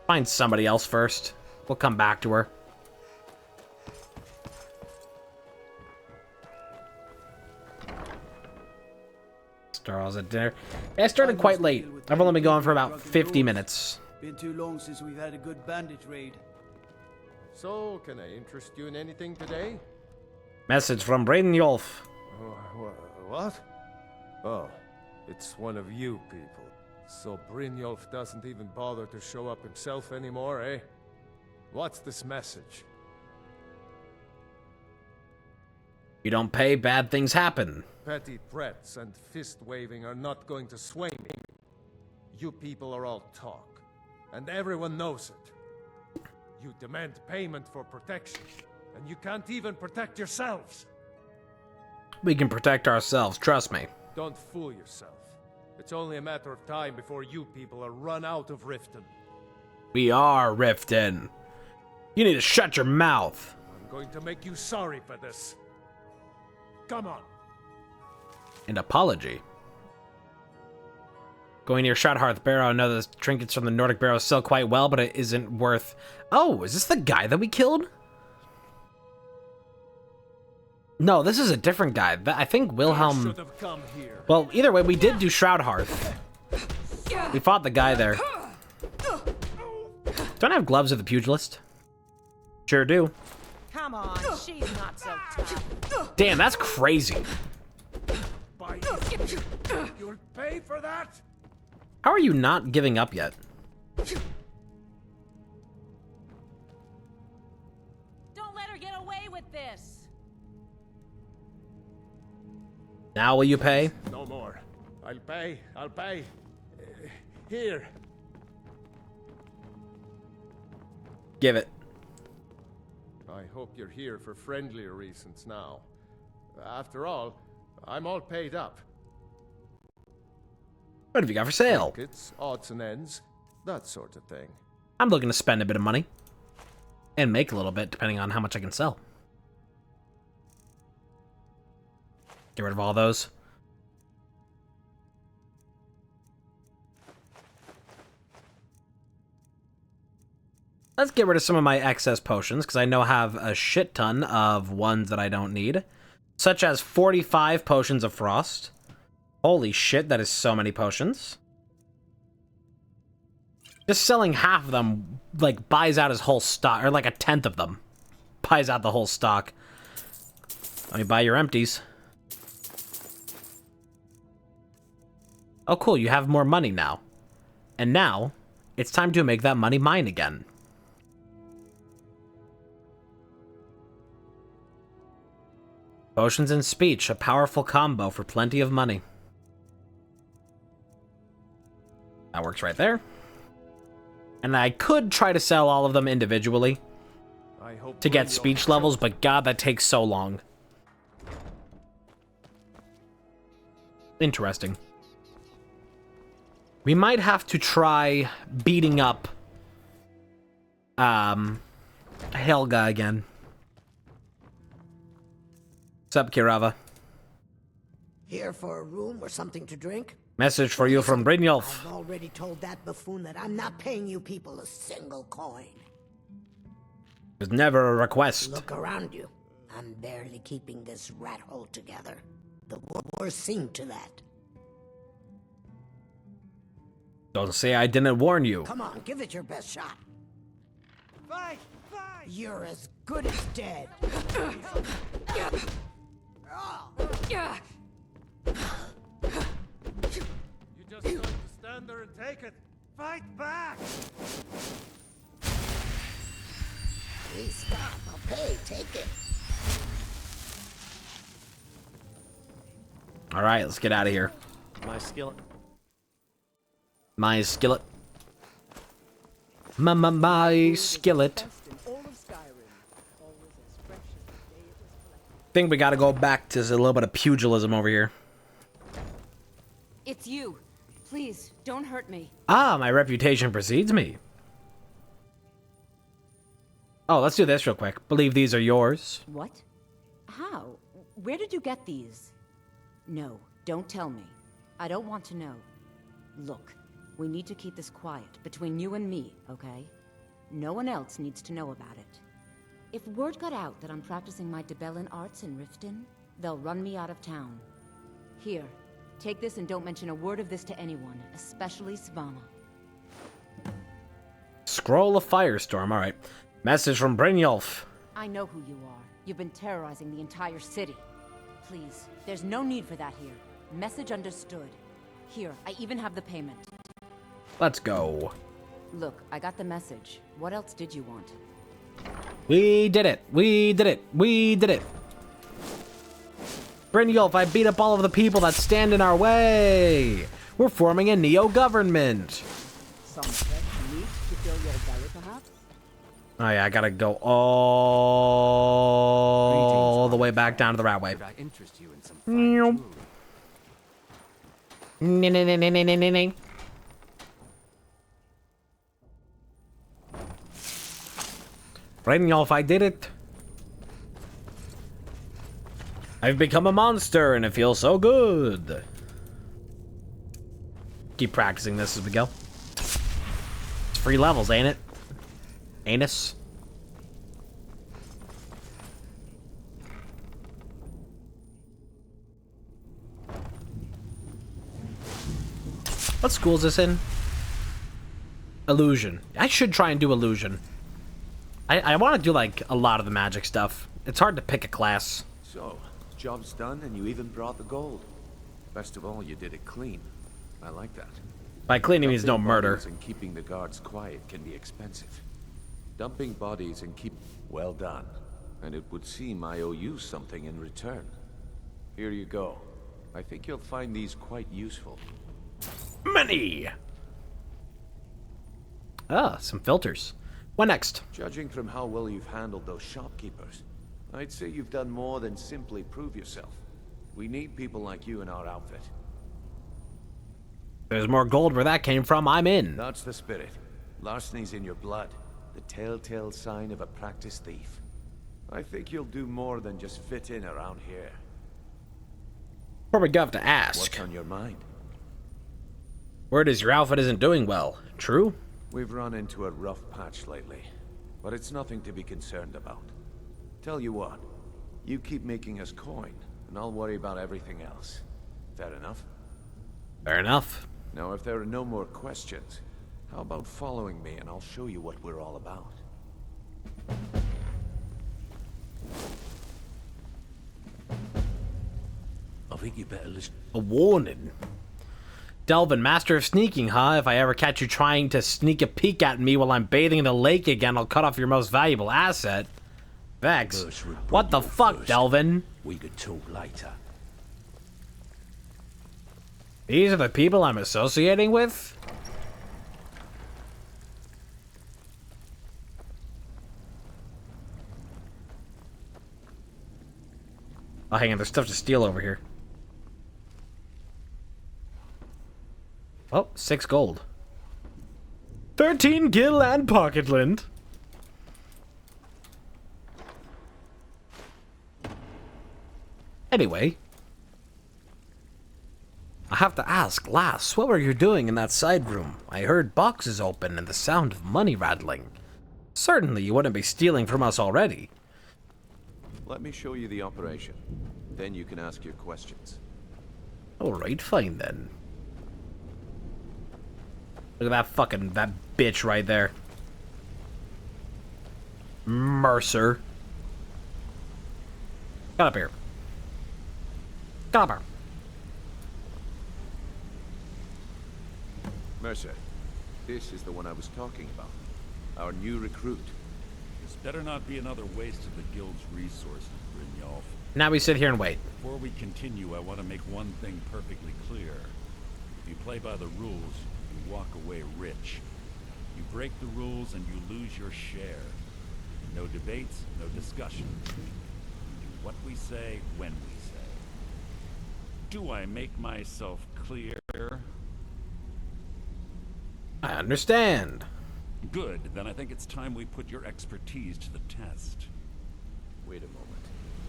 Find somebody else first. We'll come back to her. Star's at dinner. I started quite late. I've only been going for about 50 minutes. Been too long since we've had a good bandit raid. So, can I interest you in anything today? Message from Brynjolf. What? Oh, it's one of you people. So Brynjolf doesn't even bother to show up himself anymore, eh? What's this message? You don't pay, bad things happen. Petty threats and fist-waving are not going to sway me. You people are all talk, and everyone knows it. You demand payment for protection, and you can't even protect yourselves. We can protect ourselves, trust me. Don't fool yourself. It's only a matter of time before you people are run out of Riften. We are Riften. You need to shut your mouth. I'm going to make you sorry for this. Come on. An apology. Going near Shroudhearth Barrow, I know the trinkets from the Nordic Barrow sell quite well, but it isn't worth... Oh, is this the guy that we killed? No, this is a different guy. I think Wilhelm... Should have come here. Well, either way, we did do Shroudhearth. We fought the guy there. Don't I have gloves of the pugilist? Sure do. Come on, she's not so tough. Damn, that's crazy. You'll pay for that? How are you not giving up yet? Don't let her get away with this. Now will you pay? No more. I'll pay. I'll pay. Here. Give it. I hope you're here for friendlier reasons now. After all, I'm all paid up. What have you got for sale? Trinkets, odds and ends, that sort of thing. I'm looking to spend a bit of money. And make a little bit, depending on how much I can sell. Get rid of all those. Let's get rid of some of my excess potions, because I know I have a shit ton of ones that I don't need. Such as 45 potions of frost. Holy shit, that is so many potions. Just selling half of them, like, buys out his whole stock, or like a tenth of them. Buys out the whole stock. Let me buy your empties. Oh, cool, you have more money now. And now, it's time to make that money mine again. Potions and speech, a powerful combo for plenty of money. That works right there. And I could try to sell all of them individually to get speech levels, but god, that takes so long. Interesting. We might have to try beating up Helga again. What's up, Kirava? Here for a room or something to drink? Message for you from Brynjolf. I've already told that buffoon that I'm not paying you people a single coin. There's never a request. Look around you. I'm barely keeping this rat hole together. The war seen to that. Don't say I didn't warn you. Come on, give it your best shot. Fight! Fight! You're as good as dead. You just have to stand there and take it. Fight back! Please stop. I'll pay. Take it. All right, let's get out of here. My skillet. My skillet. My skillet. Think we gotta go back to a little bit of pugilism over here. It's you. Please, don't hurt me. Ah, my reputation precedes me. Oh, let's do this real quick. Believe these are yours. What? How? Where did you get these? No, don't tell me. I don't want to know. Look, we need to keep this quiet between you and me, okay? No one else needs to know about it. If word got out that I'm practicing my Debellan arts in Riften, they'll run me out of town. Here, take this and don't mention a word of this to anyone, especially Svanna. Scroll of Firestorm, alright. Message from Brynjolf. I know who you are. You've been terrorizing the entire city. Please, there's no need for that here. Message understood. Here, I even have the payment. Let's go. Look, I got the message. What else did you want? We did it. We did it. We did it. Brynjolf, I beat up all of the people that stand in our way. We're forming a neo-government. Some fresh meat to fill your belly, perhaps? Oh yeah, I gotta go all the way back down to the rat way. I interest you in some Brynjolf, I did it. I've become a monster and it feels so good. Keep practicing this as we go. It's free levels, ain't it? Anus. What school is this in? Illusion. I should try and do illusion. I want to do like a lot of the magic stuff. It's hard to pick a class. So, job's done and you even brought the gold. Best of all, you did it clean. I like that. By cleaning means no murder. And keeping the guards quiet can be expensive. Dumping bodies and keep... Well done. And it would seem I owe you something in return. Here you go. I think you'll find these quite useful. Money! Ah, some filters. What next? Judging from how well you've handled those shopkeepers, I'd say you've done more than simply prove yourself. We need people like you in our outfit. There's more gold where that came from. I'm in. That's the spirit. Larceny's in your blood. The telltale sign of a practiced thief. I think you'll do more than just fit in around here. Before we go, have to ask. What's on your mind? Word is your outfit isn't doing well. True? We've run into a rough patch lately, but it's nothing to be concerned about. Tell you what, you keep making us coin, and I'll worry about everything else. Fair enough? Fair enough. Now, if there are no more questions, how about following me and I'll show you what we're all about? I think you better listen. A warning. Delvin, master of sneaking, huh? If I ever catch you trying to sneak a peek at me while I'm bathing in the lake again, I'll cut off your most valuable asset. Vex. What the fuck, first. Delvin? We could talk later. These are the people I'm associating with? Oh, hang on, there's stuff to steal over here. Oh, 6 gold. 13 gil and pocket lint. Anyway. I have to ask, lass, what were you doing in that side room? I heard boxes open and the sound of money rattling. Certainly you wouldn't be stealing from us already. Let me show you the operation. Then you can ask your questions. Alright, fine then. Look at that bitch right there. Mercer. Get up here. Get up here. Mercer, this is the one I was talking about. Our new recruit. This better not be another waste of the guild's resources, Brynjolf. Now we sit here and wait. Before we continue, I want to make one thing perfectly clear. If you play by the rules, you walk away rich. You break the rules and you lose your share. No debates, no discussion. We do what we say, when we say. Do I make myself clear? I understand. Good, then I think it's time we put your expertise to the test. Wait a moment.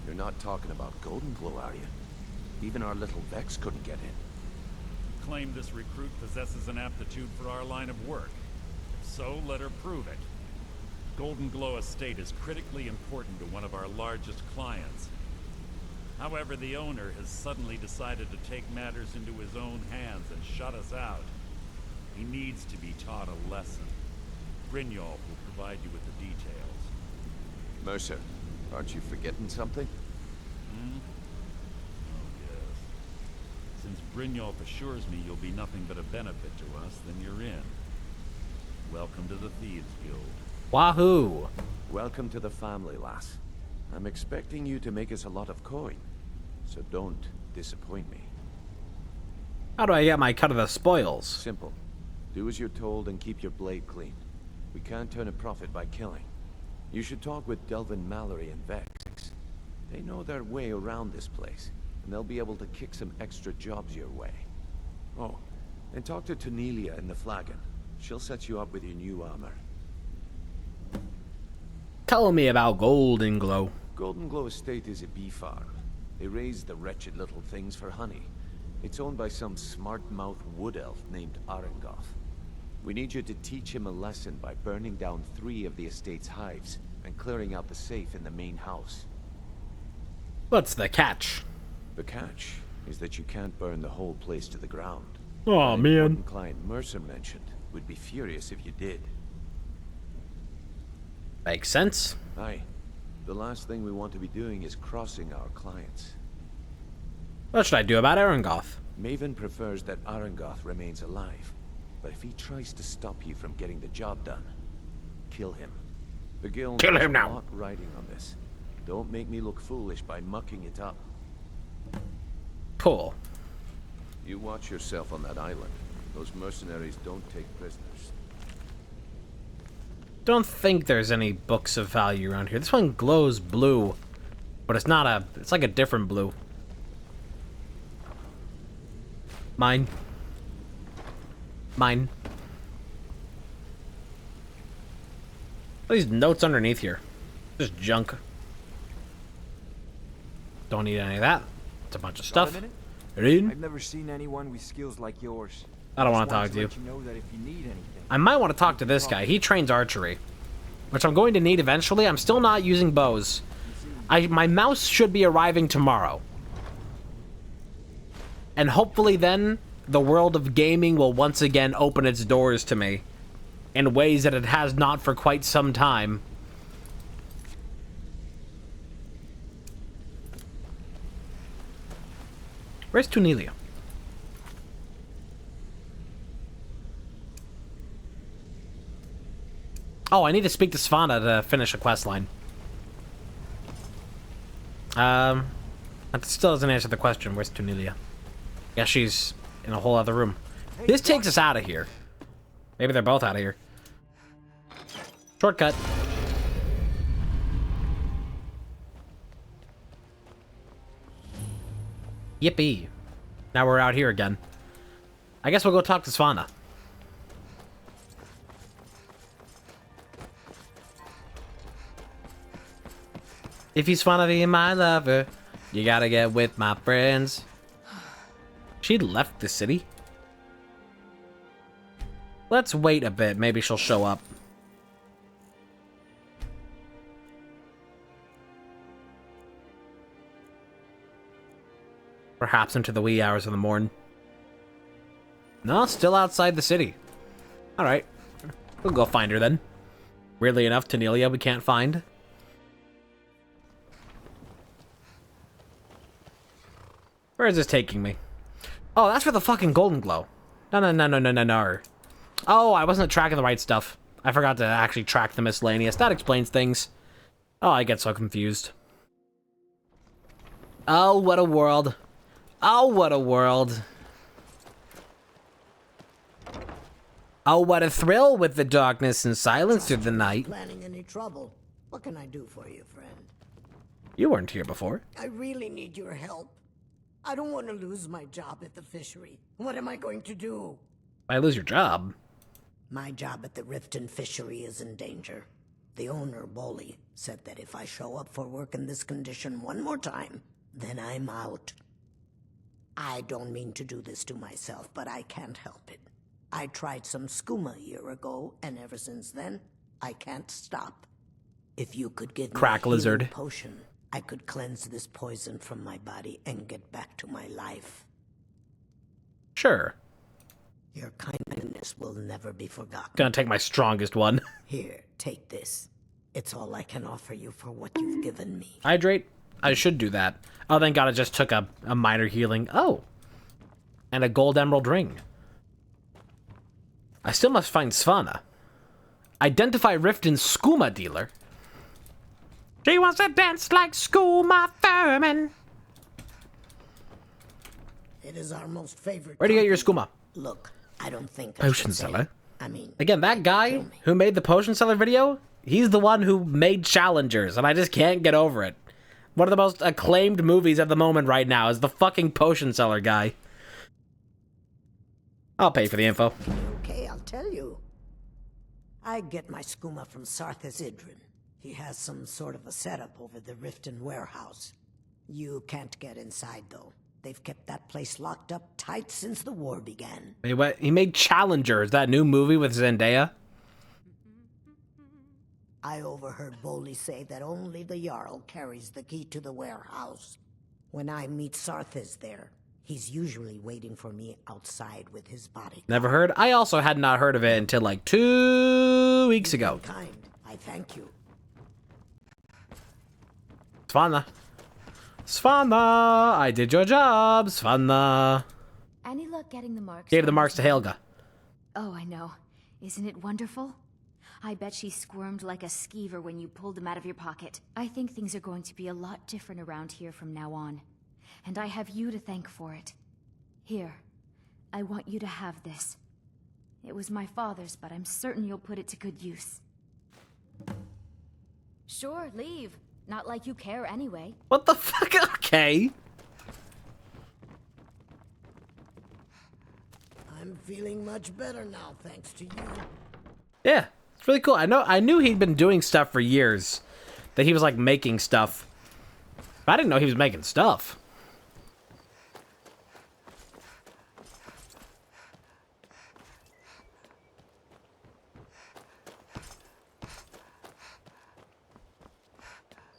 You're not talking about Golden Glow, are you? Even our little Vex couldn't get in. You claim this recruit possesses an aptitude for our line of work. If so, let her prove it. Golden Glow Estate is critically important to one of our largest clients. However, the owner has suddenly decided to take matters into his own hands and shut us out. He needs to be taught a lesson. Brynjolf will provide you with the details. Mercer, aren't you forgetting something? Hmm? Oh, yes. Since Brynjolf assures me you'll be nothing but a benefit to us, then you're in. Welcome to the Thieves Guild. Wahoo! Welcome to the family, lass. I'm expecting you to make us a lot of coin, so don't disappoint me. How do I get my cut of the spoils? Simple. Do as you're told and keep your blade clean. We can't turn a profit by killing. You should talk with Delvin Mallory and Vex. They know their way around this place, and they'll be able to kick some extra jobs your way. Oh, and talk to Cornelia in the Flagon. She'll set you up with your new armor. Tell me about Golden Glow. Golden Glow Estate is a bee farm. They raise the wretched little things for honey. It's owned by some smart-mouthed wood elf named Arengoth. We need you to teach him a lesson by burning down 3 of the estate's hives and clearing out the safe in the main house. What's the catch? The catch is that you can't burn the whole place to the ground. Oh, An man. important client Mercer mentioned would be furious if you did. Makes sense. Aye. The last thing we want to be doing is crossing our clients. What should I do about Arengoth? Maven prefers that Arengoth remains alive. But if he tries to stop you from getting the job done, kill him. The guild Kill has him a now. lot riding on this. Don't make me look foolish by mucking it up. Cool. You watch yourself on that island. Those mercenaries don't take prisoners. Don't think there's any books of value around here. This one glows blue, but it's not a... It's like a different blue. Mine. Mine. What are these notes underneath here? Just junk. Don't need any of that. It's a bunch of stuff. I've never seen anyone with skills like yours. I don't want to talk to you. Know that if you need anything. I might want to talk to this guy. He trains archery, which I'm going to need eventually. I'm still not using bows. My mouse should be arriving tomorrow. And hopefully then, the world of gaming will once again open its doors to me in ways that it has not for quite some time. Where's Tunelia? Oh, I need to speak to Svana to finish a quest line. That still doesn't answer the question. Where's Tunelia? Yeah, she's in a whole other room. This takes us out of here. Maybe they're both out of here. Shortcut. Yippee. Now we're out here again. I guess we'll go talk to Svana. If you just wanna be my lover, you gotta get with my friends. She left the city? Let's wait a bit. Maybe she'll show up. Perhaps into the wee hours of the morn. No, still outside the city. Alright. We'll go find her then. Weirdly enough, Tunelia we can't find. Where is this taking me? Oh, that's for the fucking golden glow. No. Oh, I wasn't tracking the right stuff. I forgot to actually track the miscellaneous. That explains things. Oh, I get so confused. Oh, what a world. Oh, what a world. Oh, what a thrill with the darkness and silence through the night. Planning any trouble? What can I do for you, friend? You weren't here before. I really need your help. I don't want to lose my job at the fishery. What am I going to do? I lose your job. My job at the Riften fishery is in danger. The owner, Bolly, said that if I show up for work in this condition one more time, then I'm out. I don't mean to do this to myself, but I can't help it. I tried some skooma a year ago, and ever since then, I can't stop. If you could give me a healing potion, I could cleanse this poison from my body and get back to my life. Sure. Your kindness will never be forgotten. Gonna take my strongest one. Here, take this. It's all I can offer you for what you've given me. Hydrate? I should do that. Oh, thank God, I just took a minor healing. Oh. And a gold emerald ring. I still must find Svana. Identify Riften's skooma dealer. She wants to dance like skooma Thurman. It is our most favorite. Where do you get your skooma? Look, I don't think Potion seller. I mean, again, that guy who made the potion seller video, he's the one who made Challengers, and I just can't get over it. One of the most acclaimed movies at the moment right now is the fucking potion seller guy. I'll pay for the info. Okay, I'll tell you. I get my skooma from Sarthas Idrin. He has some sort of a setup over the Riften warehouse. You can't get inside, though. They've kept that place locked up tight since the war began. Wait, what? He made Challengers, that new movie with Zendaya? I overheard Bolly say that only the Jarl carries the key to the warehouse. When I meet Sarthas there, he's usually waiting for me outside with his body. Never heard? I also had not heard of it until like 2 weeks ago. Kind. I thank you. Svana. Svana! I did your job, Svana. Any luck getting the marks? Gave the marks to Helga. Oh, I know. Isn't it wonderful? I bet she squirmed like a skeever when you pulled them out of your pocket. I think things are going to be a lot different around here from now on. And I have you to thank for it. Here, I want you to have this. It was my father's, but I'm certain you'll put it to good use. Sure, leave. Not like you care anyway. What the fuck? Okay. I'm feeling much better now, thanks to you. Yeah, it's really cool. I knew he'd been doing stuff for years. That he was like making stuff. But I didn't know he was making stuff.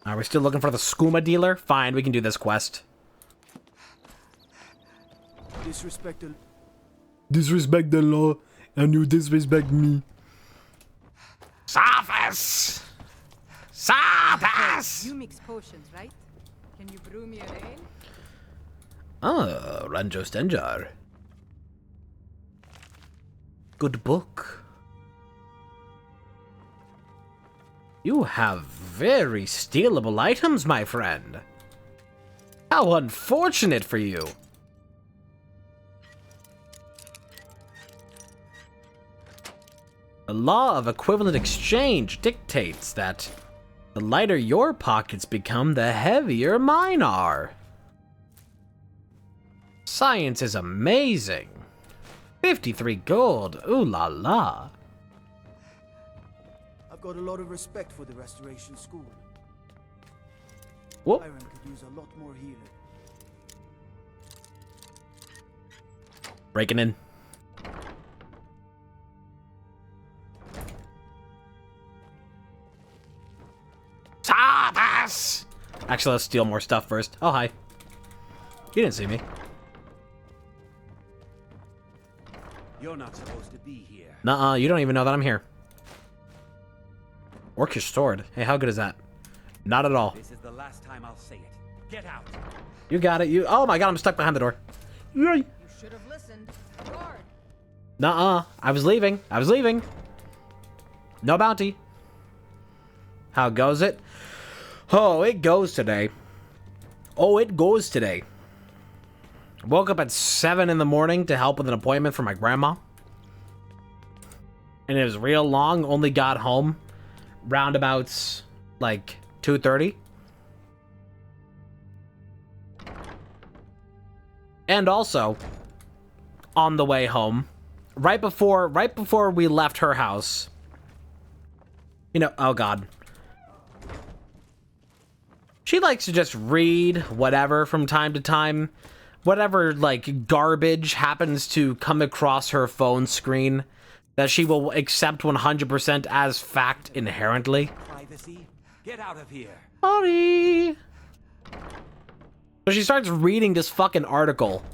Are we still looking for the skooma dealer? Fine, we can do this quest. Disrespect the... Disrespect the law, and you disrespect me. Sarthas! Sarthas! You mix potions, right? Can you brew me an ale? Ah, Ranjo Stenjar. Good book. You have very stealable items, my friend. How unfortunate for you. The law of equivalent exchange dictates that the lighter your pockets become, the heavier mine are. Science is amazing. 53 gold, ooh la la. I've got a lot of respect for the Restoration School. Whoop. Skyrim could use a lot more healing. Breaking in. Sarthas! Actually, let's steal more stuff first. Oh, hi. You didn't see me. You're not supposed to be here. Nuh-uh, you don't even know that I'm here. Orcish sword. Hey, how good is that? Not at all. This is the last time I'll say it. Get out. You got it. Oh my god, I'm stuck behind the door. Yay. You should have listened. Guard. Nuh-uh. I was leaving. I was leaving. No bounty. How goes it? Oh, it goes today. Oh, it goes today. Woke up at 7 in the morning to help with an appointment for my grandma. And it was real long. Only got home roundabouts like 2:30. And also, on the way home, right before we left her house, you know, oh god. She likes to just read whatever from time to time. Whatever, like, garbage happens to come across her phone screen that she will accept 100% as fact inherently. Privacy. Get out of here. Sorry. So she starts reading this fucking article.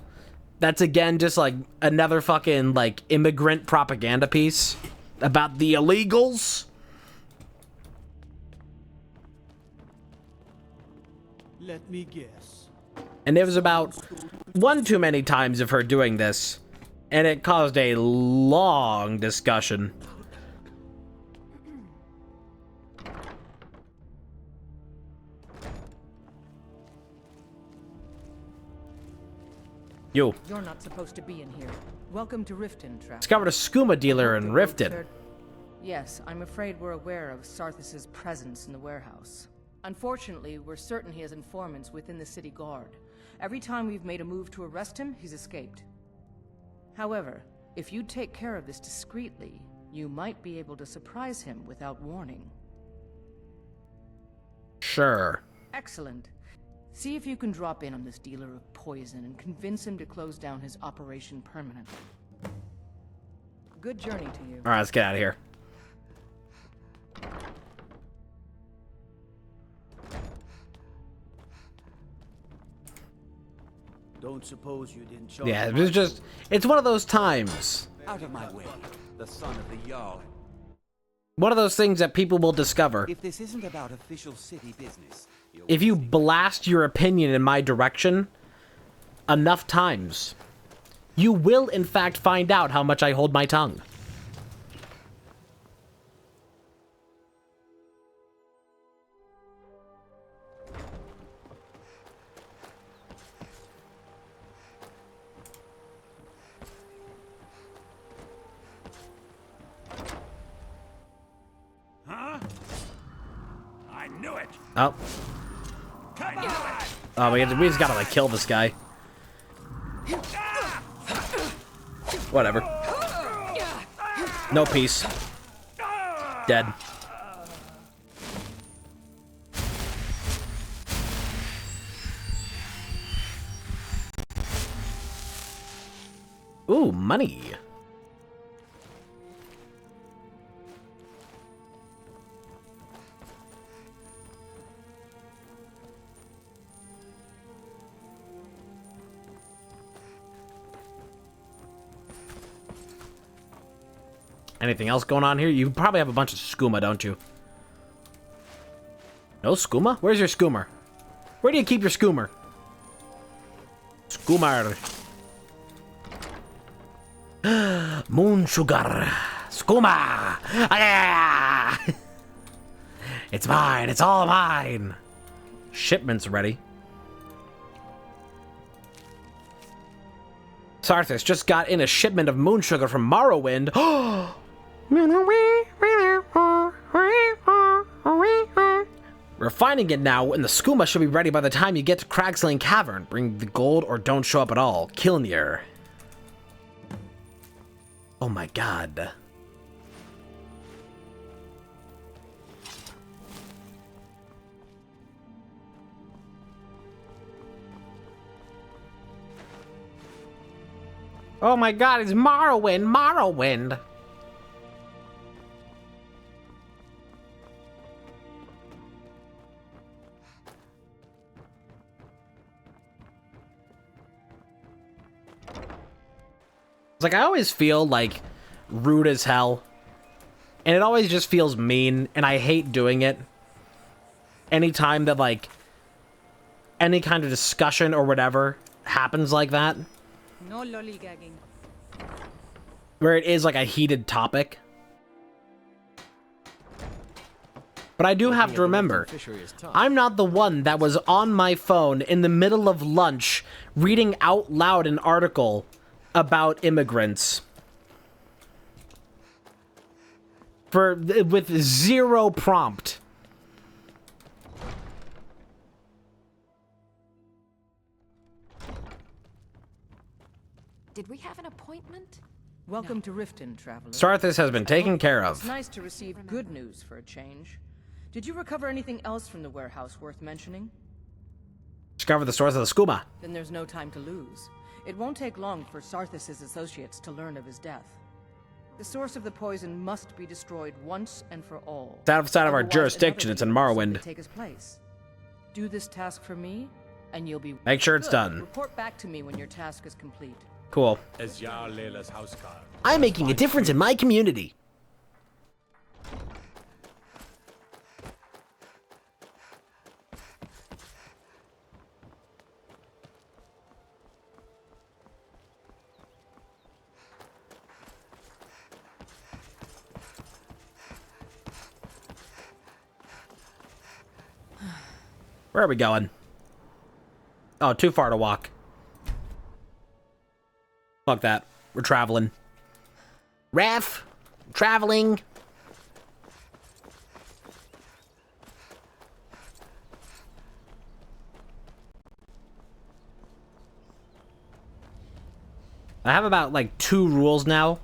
That's again just like another fucking like immigrant propaganda piece about the illegals. Let me guess. And it was about one too many times of her doing this, and it caused a long discussion. You. You're not supposed to be in here. Welcome to Riften, traveler. Discovered a skooma dealer in Riften. Yes, I'm afraid we're aware of Sarthas' presence in the warehouse. Unfortunately, we're certain he has informants within the city guard. Every time we've made a move to arrest him, he's escaped. However, if you take care of this discreetly, you might be able to surprise him without warning. Sure. Excellent. See if you can drop in on this dealer of poison and convince him to close down his operation permanently. Good journey to you. Alright, let's get out of here. Don't suppose you didn't show Yeah, it was just, it's one of those times. Out of my way, the son of the Jarl. One of those things that people will discover. If this isn't about official city business, If you blast your opinion in my direction enough times, you will in fact find out how much I hold my tongue. Knew it. Oh. Oh, we just gotta, like, kill this guy. Whatever. No peace. Dead. Ooh, money. Anything else going on here? You probably have a bunch of skooma, don't you? No skooma? Where's your skoomer? Where do you keep your skoomer? Skoomer. Moon sugar. Skooma. Ah! It's mine. It's all mine. Shipment's ready. Sarthis just got in a shipment of moon sugar from Morrowind. Refining it now, and the skooma should be ready by the time you get to Cragslane Cavern. Bring the gold or don't show up at all. Kilnir. Oh my god. Oh my god, it's Morrowind! Morrowind! It's like, I always feel, like, rude as hell. And it always just feels mean, and I hate doing it. Anytime that, like, any kind of discussion or whatever happens like that. No lollygagging. Where it is, like, a heated topic. But I do have to remember, I'm not the one that was on my phone in the middle of lunch reading out loud an article about immigrants. With zero prompt. Did we have an appointment? Welcome to Riften, traveler. Sarthis has been taken care of. It's nice to receive good news for a change. Did you recover anything else from the warehouse worth mentioning? Discover the source of the skooma. Then there's no time to lose. It won't take long for Sarthis' associates to learn of his death. The source of the poison must be destroyed once and for all. It's outside of our Otherwise, jurisdiction. It's in Morrowind. Take his place. Do this task for me, and you'll be Make sure it's good. done. Report back to me when your task is complete. Cool. I'm making a difference in my community. Where are we going? Oh, too far to walk. Fuck that. We're traveling. Ref! Traveling! I have about, like, 2 rules now.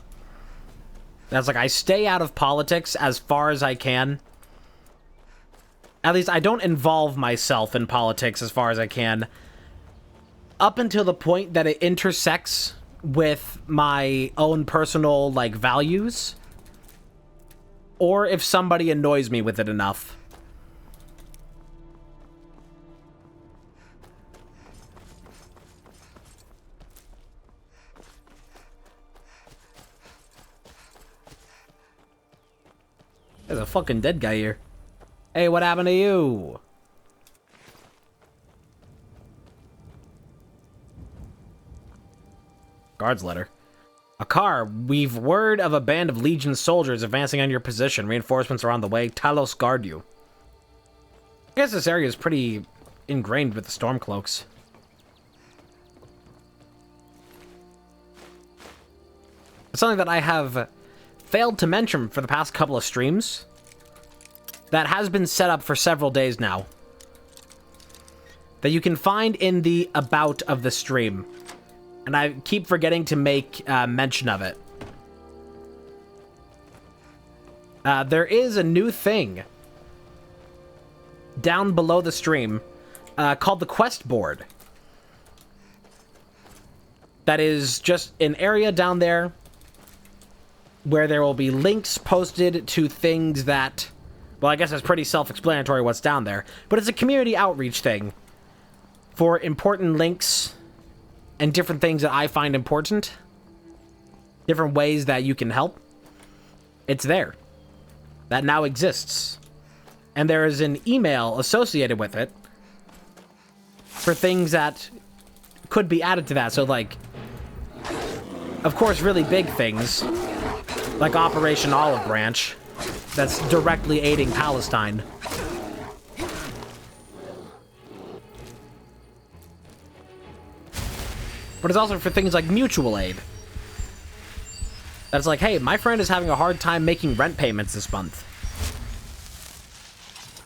That's like, I stay out of politics as far as I can. At least I don't involve myself in politics as far as I can. Up until the point that it intersects with my own personal, like, values. Or if somebody annoys me with it enough. There's a fucking dead guy here. Hey, what happened to you? Guard's letter. A car. We've word of a band of Legion soldiers advancing on your position. Reinforcements are on the way. Talos guard you. I guess this area is pretty ingrained with the Stormcloaks. It's something that I have failed to mention for the past couple of streams. that has been set up for several days now that you can find in the about of the stream. And I keep forgetting to make mention of it. There is a new thing down below the stream called the quest board. That is just an area down there where there will be links posted to things that, well, I guess it's pretty self-explanatory what's down there, but it's a community outreach thing for important links and different things that I find important, different ways that you can help. It's there. That now exists. And there is an email associated with it for things that could be added to that. So, like, of course, really big things, like Operation Olive Branch, that's directly aiding Palestine. But it's also for things like mutual aid. That's like, hey, my friend is having a hard time making rent payments this month.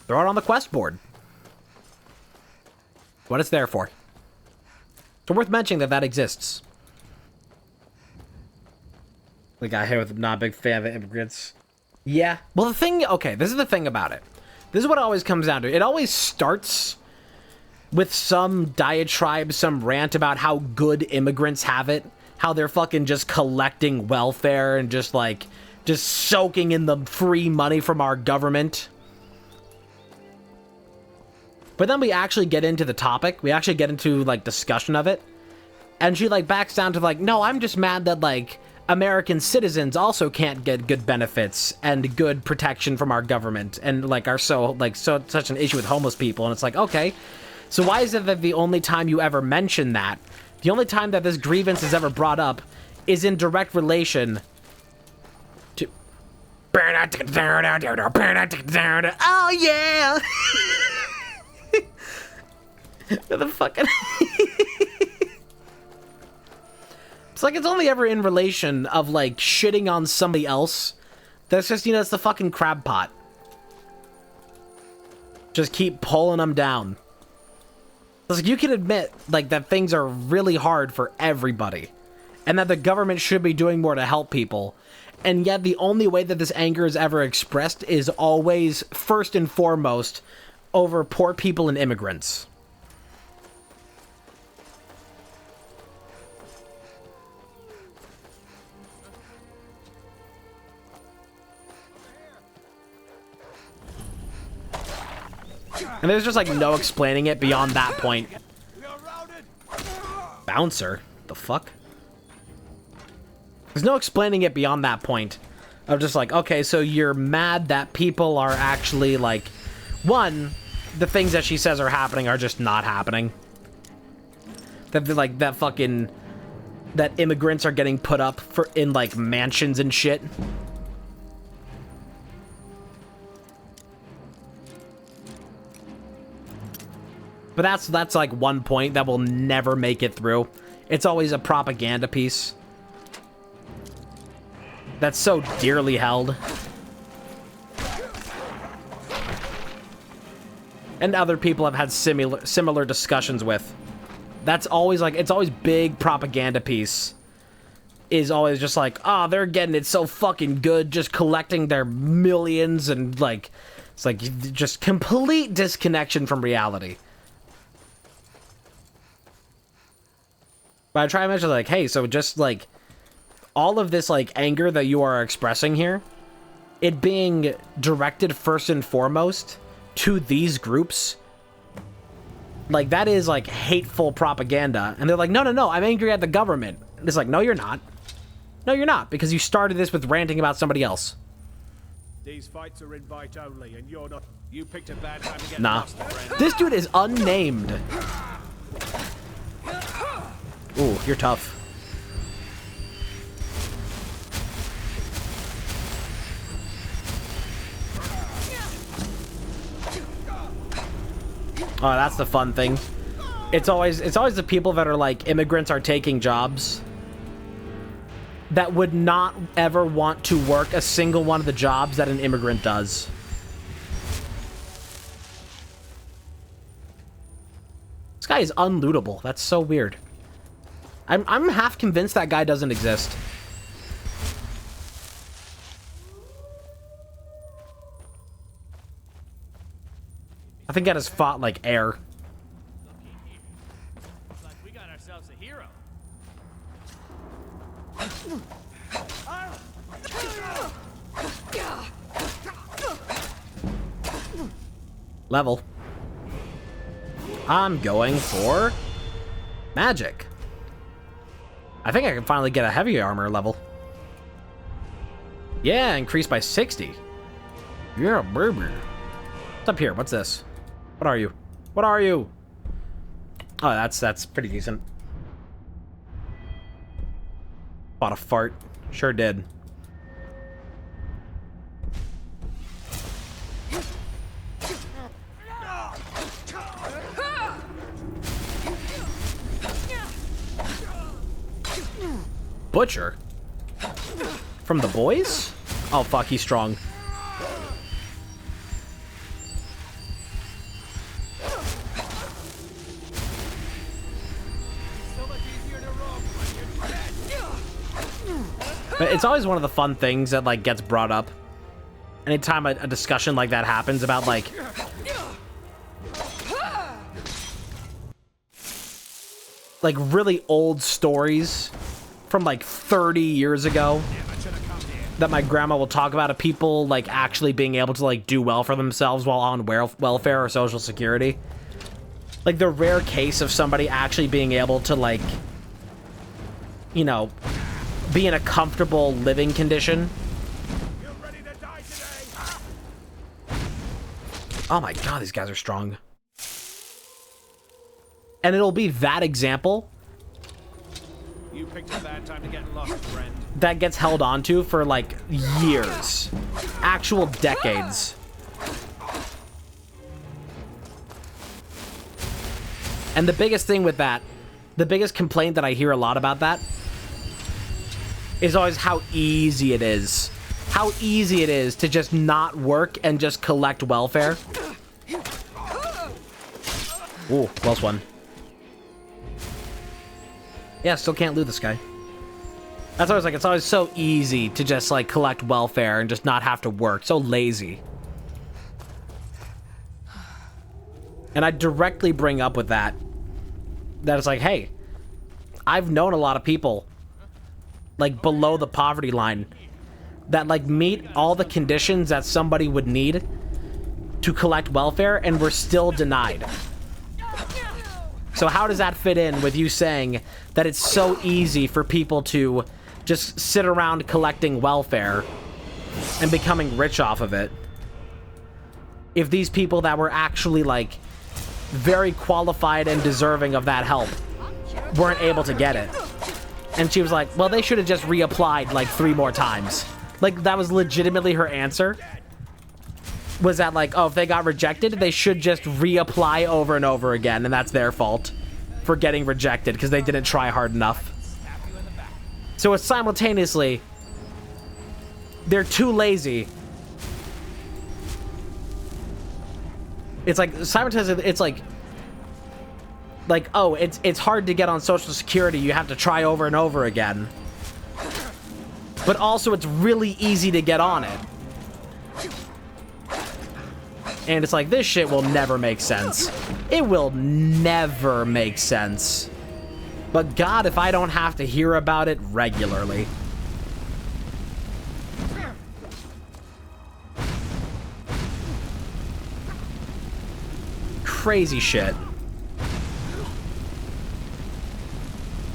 Throw it on the quest board. What it's there for. So worth mentioning that that exists. The guy here with not a big fan of immigrants. Yeah. Well, the thing, okay, this is the thing about it. This is what it always comes down to. It always starts with some diatribe, some rant about how good immigrants have it. How they're fucking just collecting welfare and just like, just soaking in the free money from our government. But then we actually get into the topic. We actually get into, like, discussion of it. And she, like, backs down to, like, no, I'm just mad that, like, American citizens also can't get good benefits and good protection from our government. And, like, are such an issue with homeless people. And it's like, okay. So why is it that the only time you ever mention that, the only time that this grievance is ever brought up, is in direct relation to... Oh, yeah! The fucking... It's like it's only ever in relation of, like, shitting on somebody else. That's just, you know, it's the fucking crab pot. Just keep pulling them down. It's like, you can admit, like, that things are really hard for everybody. And that the government should be doing more to help people. And yet the only way that this anger is ever expressed is always, first and foremost, over poor people and immigrants. And there's just, like, no explaining it beyond that point. Bouncer? The fuck? There's no explaining it beyond that point. Of just like, okay, so you're mad that people are actually, like... One, the things that she says are happening are just not happening. That, like, that fucking... That immigrants are getting put up for in, like, mansions and shit. But that's like one point that will never make it through. It's always a propaganda piece. That's so dearly held. And other people have had similar discussions with. That's always like, it's always big propaganda piece. Is always just like, oh, they're getting it so fucking good, just collecting their millions and like, it's like just complete disconnection from reality. But I try to mention, like, hey, so just, like, all of this, like, anger that you are expressing here, it being directed first and foremost to these groups, like, that is, like, hateful propaganda. And they're like, no, no, no, I'm angry at the government. And it's like, no, you're not. No, you're not, because you started this with ranting about somebody else. These fights are invite only, and you're not... You picked a bad time to get Nah. lost, friend. This dude is unnamed. Ooh, you're tough. Oh, that's the fun thing. It's always the people that are like, immigrants are taking jobs that would not ever want to work a single one of the jobs that an immigrant does. This guy is unlootable. That's so weird. I'm half convinced that guy doesn't exist. I think that has fought like air. Looks like we got ourselves a hero. Level. I'm going for magic. I think I can finally get a heavy armor level. Yeah, increased by 60. Yeah, baby. What's up here? What's this? What are you? What are you? Oh, that's pretty decent. Bought a fart. Sure did. Butcher? From the boys? Oh, fuck, he's strong. But it's always one of the fun things that, like, gets brought up. Anytime a discussion like that happens about, like... like, really old stories from, like, 30 years ago that my grandma will talk about of people, like, actually being able to, like, do well for themselves while on welfare or social security. Like, the rare case of somebody actually being able to, like, you know, be in a comfortable living condition. Oh my god, these guys are strong. And it'll be that example You picked a bad time to get lost, friend. that gets held onto for, like, years. Actual decades. And the biggest thing with that, the biggest complaint that I hear a lot about that is always how easy it is. How easy it is to just not work and just collect welfare. Ooh, close one. Yeah, still can't loot this guy. That's always like, it's always so easy to just like collect welfare and just not have to work. So lazy. And I directly bring up with that it's like, hey, I've known a lot of people like below the poverty line that like meet all the conditions that somebody would need to collect welfare and were still denied. So how does that fit in with you saying that it's so easy for people to just sit around collecting welfare and becoming rich off of it, if these people that were actually like very qualified and deserving of that help weren't able to get it? And she was like, well, they should have just reapplied like 3 more times. Like, that was legitimately her answer. Was that like, oh, if they got rejected, they should just reapply over and over again, and that's their fault for getting rejected because they didn't try hard enough. So it's simultaneously, they're too lazy. It's like, simultaneously, it's like, oh, it's hard to get on Social Security. You have to try over and over again. But also, it's really easy to get on it. And it's like, this shit will never make sense. It will never make sense. But God, if I don't have to hear about it regularly. Crazy shit.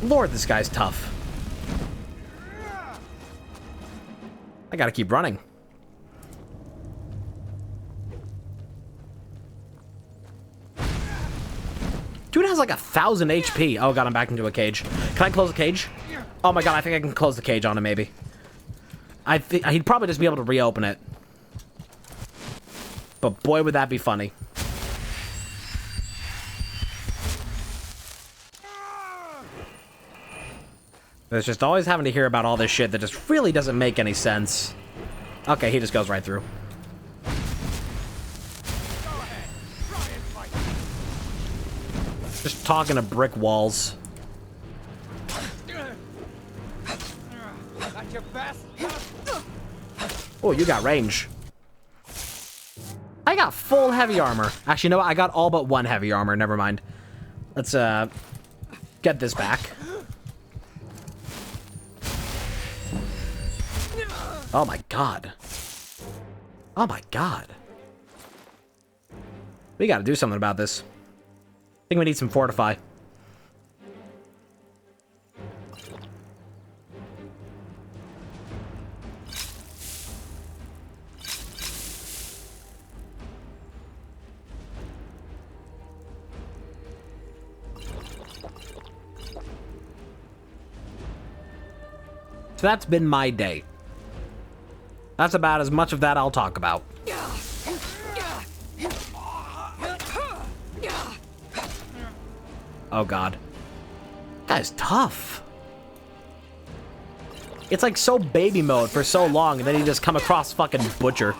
Lord, this guy's tough. I gotta keep running. Dude has like 1,000 HP. Oh god, I'm back into a cage. Can I close the cage? Oh my god, I think I can close the cage on him, maybe. I think he'd probably just be able to reopen it. But boy, would that be funny. There's just always having to hear about all this shit that just really doesn't make any sense. Okay, he just goes right through. Just talking to brick walls. At your best. Oh, you got range. I got full heavy armor. Actually, you know what? I got all but one heavy armor. Never mind. Let's, get this back. Oh my god. Oh my god. We gotta do something about this. I think we need some fortify. So that's been my day. That's about as much of that I'll talk about. Oh god. That guy's tough. It's like so baby mode for so long, and then he just come across fucking Butcher.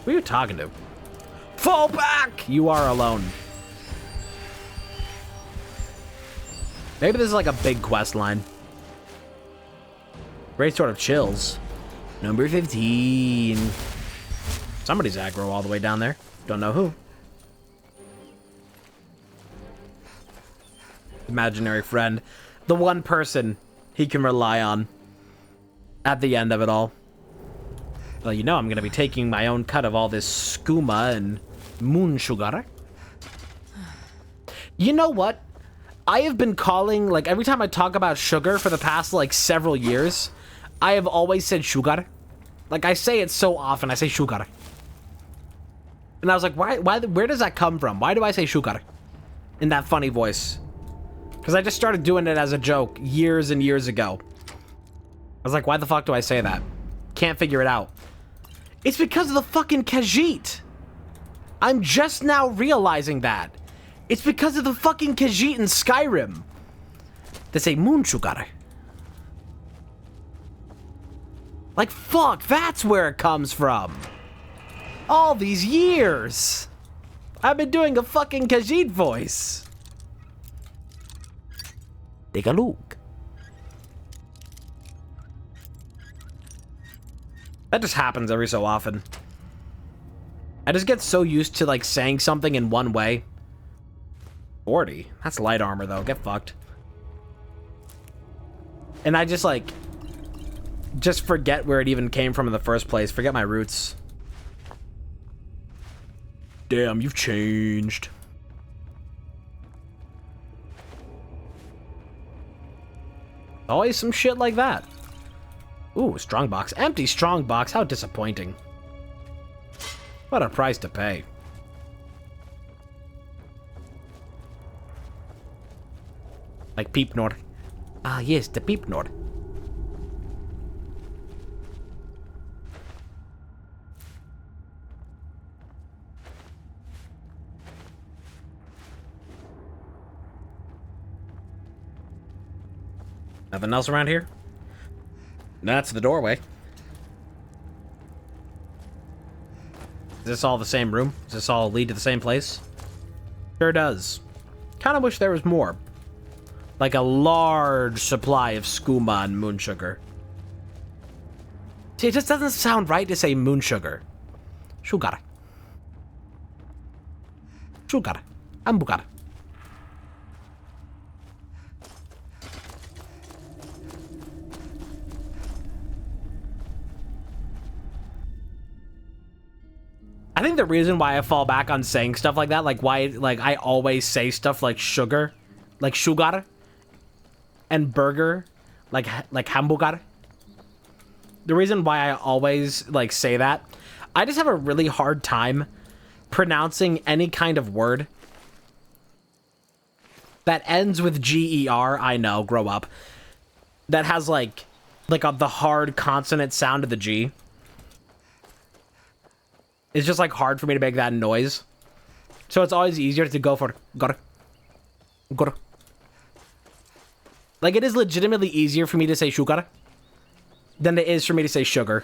Who are you talking to? Fall back! You are alone. Maybe this is like a big quest line. Great sort of chills. Number 15. Somebody's aggro all the way down there. Don't know who. Imaginary friend. The one person he can rely on at the end of it all. Well, you know I'm going to be taking my own cut of all this skooma and moon sugar. You know what? I have been calling, like, every time I talk about sugar for the past, like, several years, I have always said sugar. Like, I say it so often, I say sugar. And I was like, where does that come from? Why do I say sugar in that funny voice? Because I just started doing it as a joke years and years ago. I was like, why the fuck do I say that? Can't figure it out. It's because of the fucking Khajiit. I'm just now realizing that. It's because of the fucking Khajiit in Skyrim. They say moon sugar. Like, fuck, that's where it comes from. All these years. I've been doing a fucking Khajiit voice. Take a look. That just happens every so often. I just get so used to, like, saying something in one way. 40. That's light armor, though. Get fucked. And I just, like, just forget where it even came from in the first place. Forget my roots. Damn, you've changed. Always some shit like that. Ooh, strongbox. Empty strongbox. How disappointing. What a price to pay. Like Peepnord. Ah, yes, the Peepnord. Nothing else around here? That's the doorway. Is this all the same room? Does this all lead to the same place? Sure does. Kind of wish there was more. Like a large supply of skooma and moon sugar. See, it just doesn't sound right to say moon sugar. Sugar. Sugar. Hamburger. I think the reason why I fall back on saying stuff like that, like why, like I always say stuff like sugar, like sugar, and burger, like hamburger. The reason why I always like say that, I just have a really hard time pronouncing any kind of word that ends with G-E-R. I know, grow up. That has like the hard consonant sound of the G. It's just like hard for me to make that noise. So it's always easier to go for gotta. Like it is legitimately easier for me to say sugar than it is for me to say sugar.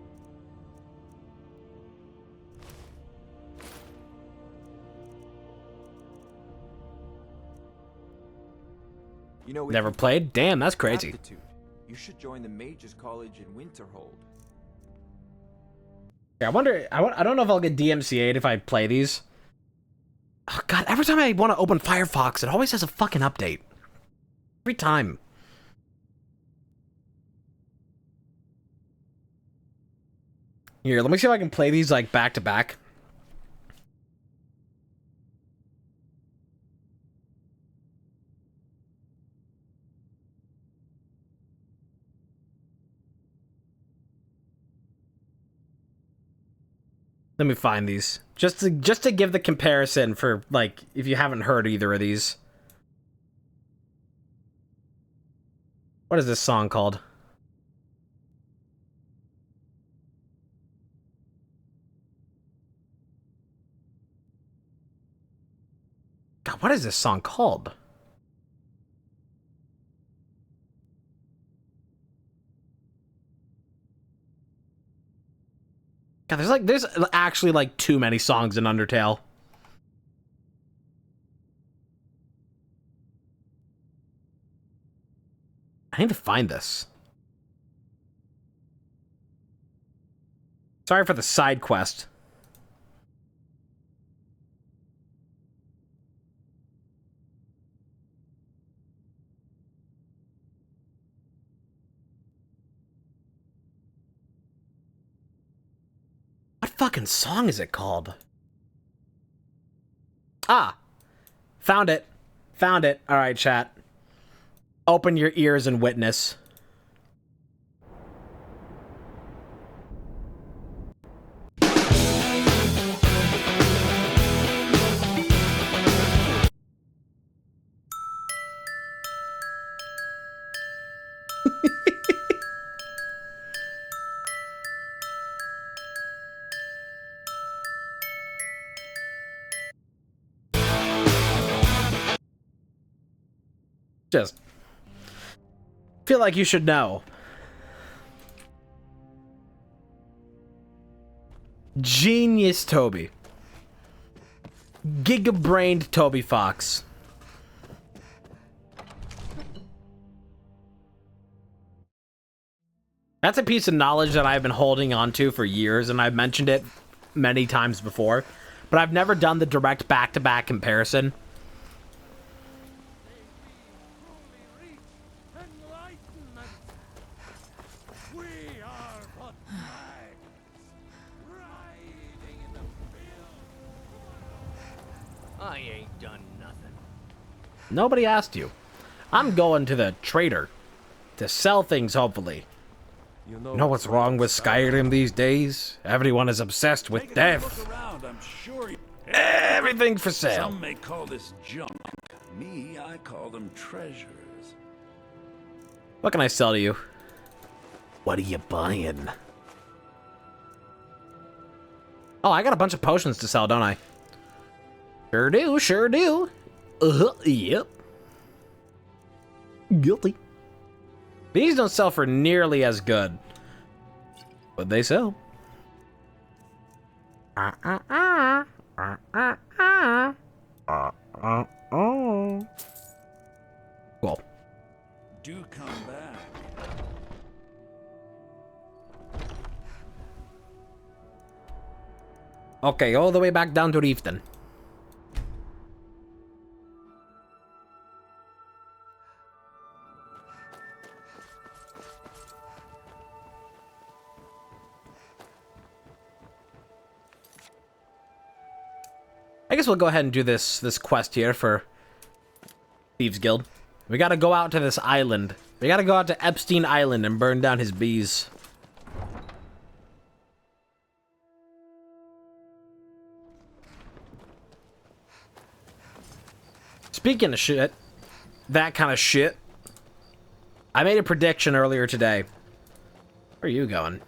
You know, if Never you played? Damn, that's crazy. aptitude, you should join the Mages College in Winterhold. Yeah, I wonder. I don't know if I'll get DMCA'd if I play these. Oh, God, every time I want to open Firefox, it always has a fucking update. Every time. Here, let me see if I can play these, like, back to back. Let me find these. Just to give the comparison for, like, if you haven't heard either of these. What is this song called? God, what is this song called? God, there's actually like too many songs in Undertale. I need to find this. Sorry for the side quest. What fucking song is it called? Ah! Found it. Found it. Alright, chat. Open your ears and witness. Just feel like you should know. Genius Toby. Giga-brained Toby Fox. That's a piece of knowledge that I've been holding on to for years, and I've mentioned it many times before, but I've never done the direct back-to-back comparison. I ain't done nothing. Nobody asked you. I'm going to the trader to sell things, hopefully. You know what's wrong with Skyrim these days? Everyone is obsessed with death. Look around, I'm sure. Everything for sale. Some may call this junk. Me, I call them treasures. What can I sell to you? What are you buying? Oh, I got a bunch of potions to sell, don't I? Sure do, sure do. Yep. Guilty. These don't sell for nearly as good, but they sell. Cool. Do come back. Okay, all the way back down to Reefton. I guess we'll go ahead and do this quest here for Thieves Guild. We gotta go out to this island. We gotta go out to Epstein Island and burn down his bees. Speaking of shit, that kind of shit, I made a prediction earlier today. Where are you going?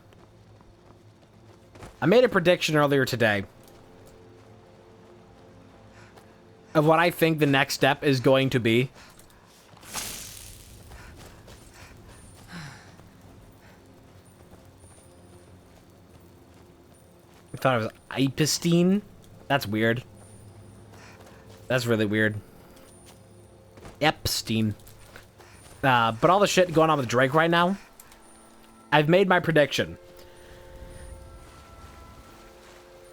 I made a prediction earlier today of what I think the next step is going to be. I thought it was Epstein. That's weird. That's really weird. Epstein. But all the shit going on with Drake right now, I've made my prediction.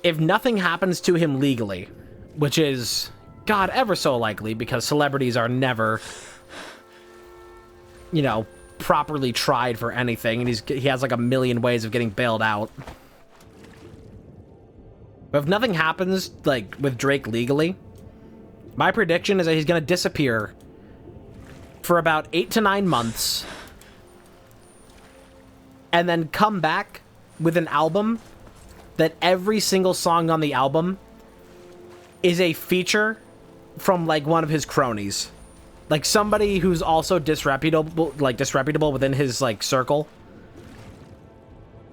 If nothing happens to him legally, which is, God, ever so likely, because celebrities are never, you know, properly tried for anything, and he has like a million ways of getting bailed out. But if nothing happens, like, with Drake legally, my prediction is that he's gonna disappear for about 8 to 9 months, and then come back with an album that every single song on the album is a feature from, like, one of his cronies. Like, somebody who's also disreputable within his, like, circle.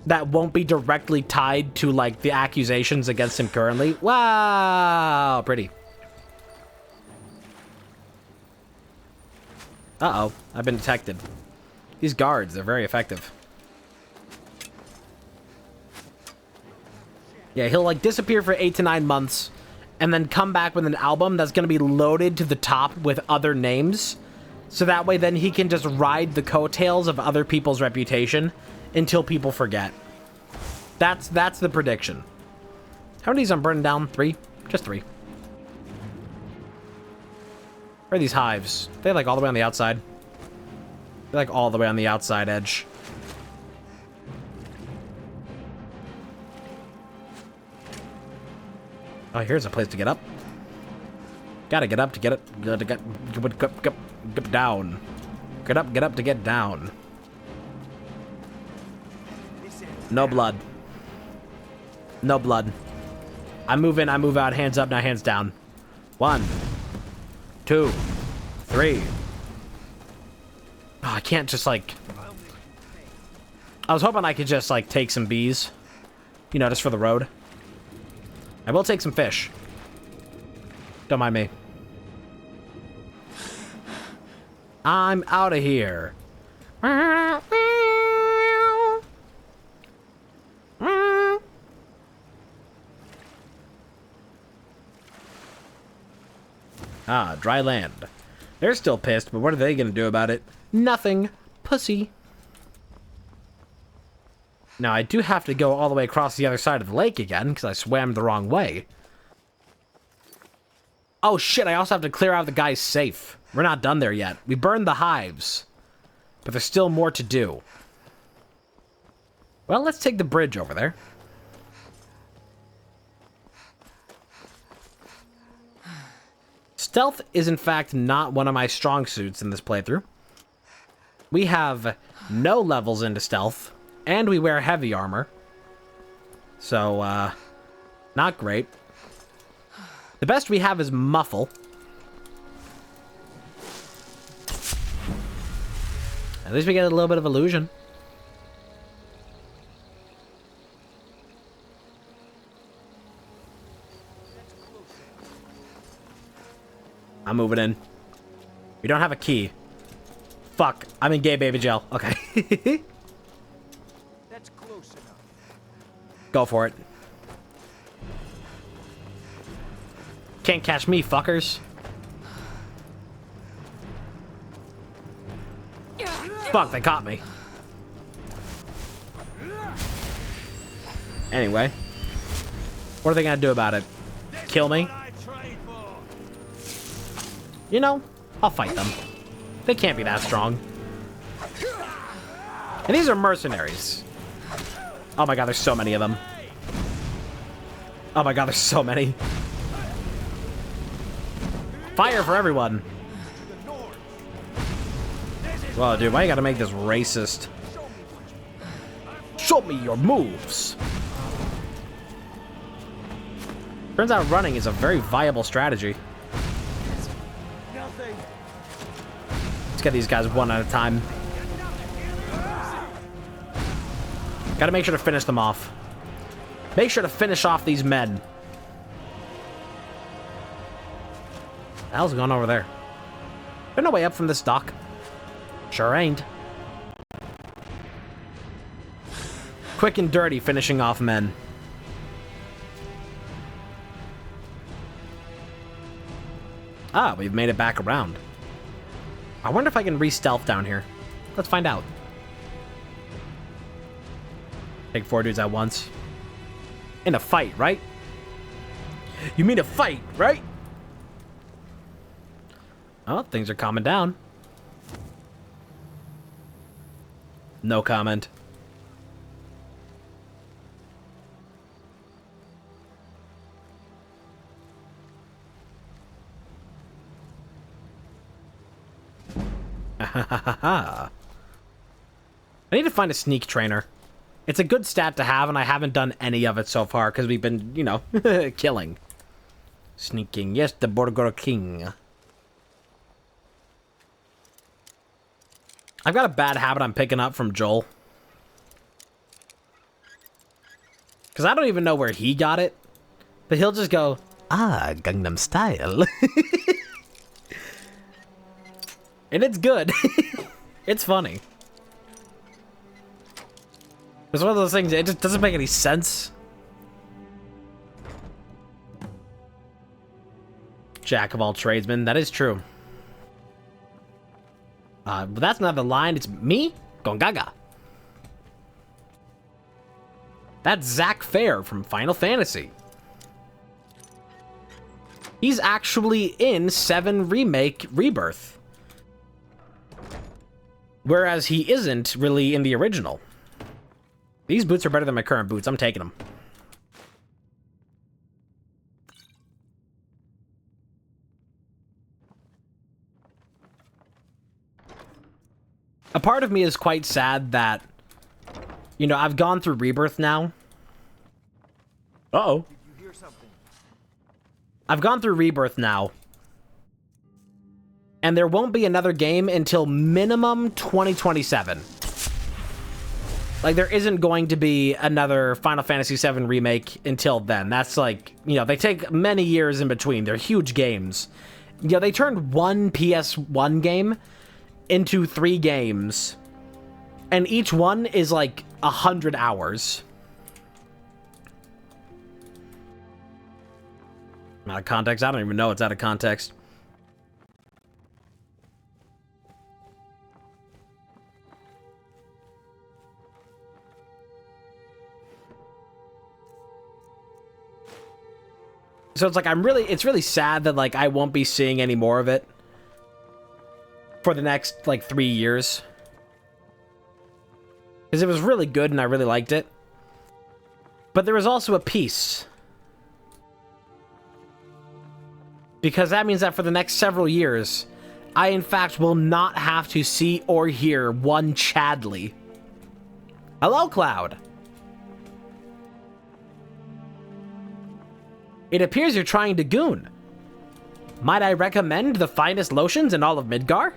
That won't be directly tied to, like, the accusations against him currently. Wow! Pretty. Uh-oh. I've been detected. These guards, they're very effective. Yeah, he'll, like, disappear for 8 to 9 months, and then come back with an album that's gonna be loaded to the top with other names, so that way then he can just ride the coattails of other people's reputation until people forget. That's the prediction. How many of these I'm burning down? 3? Just 3. Where are these hives? They're like all the way on the outside. They're like all the way on the outside edge. Oh, here's a place to get up. Gotta get up to get it. Gotta get down. Get up to get down. No blood. No blood. I move in, I move out, hands up, now hands down. 1, 2, 3. Oh, I can't just, like... I was hoping I could just, like, take some bees. You know, just for the road. I will take some fish. Don't mind me. I'm out of here. Ah, dry land. They're still pissed, but what are they gonna do about it? Nothing. Pussy. Now, I do have to go all the way across the other side of the lake again, because I swam the wrong way. Oh shit, I also have to clear out the guy's safe. We're not done there yet. We burned the hives, but there's still more to do. Well, let's take the bridge over there. Stealth is, in fact, not one of my strong suits in this playthrough. We have no levels into stealth, and we wear heavy armor. So, not great. The best we have is muffle. At least we get a little bit of illusion. I'm moving in. We don't have a key. Fuck. I'm in gay baby jail. Okay. That's close enough. Go for it. Can't catch me, fuckers. Fuck, they caught me. Anyway. What are they gonna do about it? Kill me? You know, I'll fight them. They can't be that strong. And these are mercenaries. Oh my god, there's so many of them. Oh my god, there's so many. Fire for everyone. Well, dude, why you gotta make this racist? Show me your moves. Turns out running is a very viable strategy. Let's get these guys one at a time. Gotta make sure to finish them off. Make sure to finish off these men. What the hell's going on over there? There's no way up from this dock. Sure ain't. Quick and dirty finishing off men. Ah, we've made it back around. I wonder if I can re-stealth down here. Let's find out. Take 4 dudes at once. In a fight, right? You mean a fight, right? Oh, things are calming down. No comment. I need to find a sneak trainer. It's a good stat to have, and I haven't done any of it so far because we've been, you know, killing. Sneaking. Yes, the Burger King. I've got a bad habit I'm picking up from Joel. Because I don't even know where he got it. But he'll just go, ah, Gangnam Style. And it's good. It's funny. It's one of those things, it just doesn't make any sense. Jack of all tradesmen, that is true. But that's not the line, it's me, Gongaga. That's Zack Fair from Final Fantasy. He's actually in 7 Remake Rebirth. Whereas he isn't really in the original. These boots are better than my current boots. I'm taking them. A part of me is quite sad that, you know, I've gone through Rebirth now. Uh-oh. I've gone through Rebirth now. And there won't be another game until minimum 2027. Like, there isn't going to be another Final Fantasy VII Remake until then. That's like, you know, they take many years in between. They're huge games. You know, they turned one PS1 game into 3 games. And each one is like 100 hours. Out of context? I don't even know it's out of context. So it's like, it's really sad that, like, I won't be seeing any more of it for the next, like, 3 years. Because it was really good and I really liked it. But there was also a piece. Because that means that for the next several years, I, in fact, will not have to see or hear one Chadley. Hello, Cloud. It appears you're trying to goon. Might I recommend the finest lotions in all of Midgar?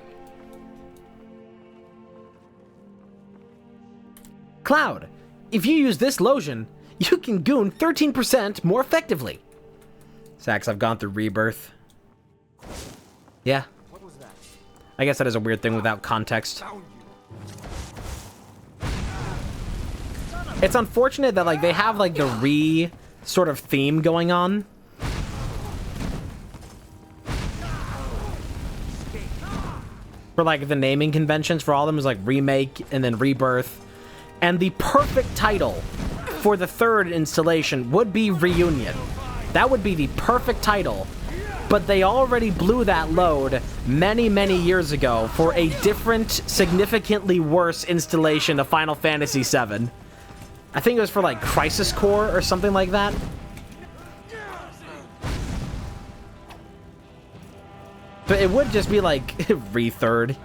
Cloud, if you use this lotion, you can goon 13% more effectively. Sax, I've gone through Rebirth. Yeah. What was that? I guess that is a weird thing without context. It's unfortunate that, like, they have, like, the sort of theme going on. For, like, the naming conventions for all of them is, like, Remake and then Rebirth. And the perfect title for the 3rd installation would be Reunion. That would be the perfect title. But they already blew that load many, many years ago for a different, significantly worse installation of Final Fantasy VII. I think it was for, like, Crisis Core or something like that. But it would just be, like, Re-3rd.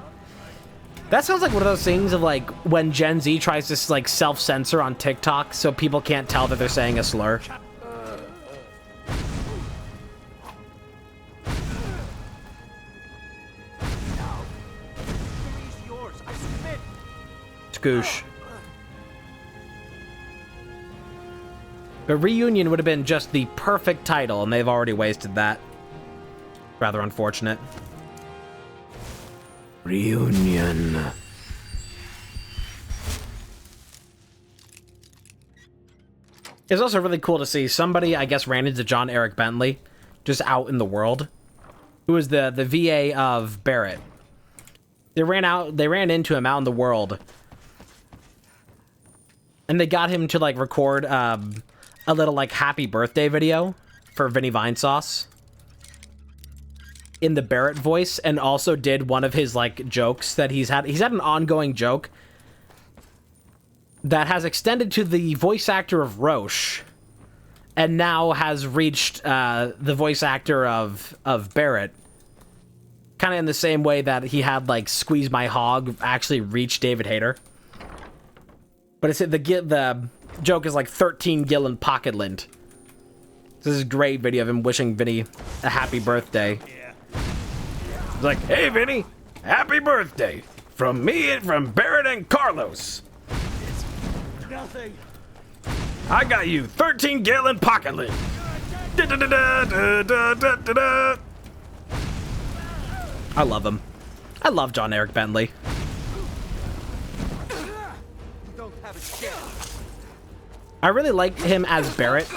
That sounds like one of those things of, like, when Gen Z tries to, like, self-censor on TikTok so people can't tell that they're saying a slur. Scoosh. But Reunion would have been just the perfect title, and they've already wasted that. Rather unfortunate. Reunion. It's also really cool to see somebody, I guess, ran into John Eric Bentley, just out in the world, who is the VA of Barrett. They ran into him out in the world. And they got him to, like, record a little, like, happy birthday video for Vinny Vinesauce in the Barrett voice, and also did one of his, like, jokes that he's had. He's had an ongoing joke that has extended to the voice actor of Roche, and now has reached the voice actor of Barrett. Kind of in the same way that he had, like, Squeeze My Hog actually reach David Hayter. But it's the joke is like 13 Gillen pocket lint. This is a great video of him wishing Vinny a happy birthday. It's like, hey Vinny, happy birthday from me and from Barrett and Carlos. It's nothing. I got you 13 Gillen pocket lint. I love him. I love John Eric Bentley. I really like him as Barrett.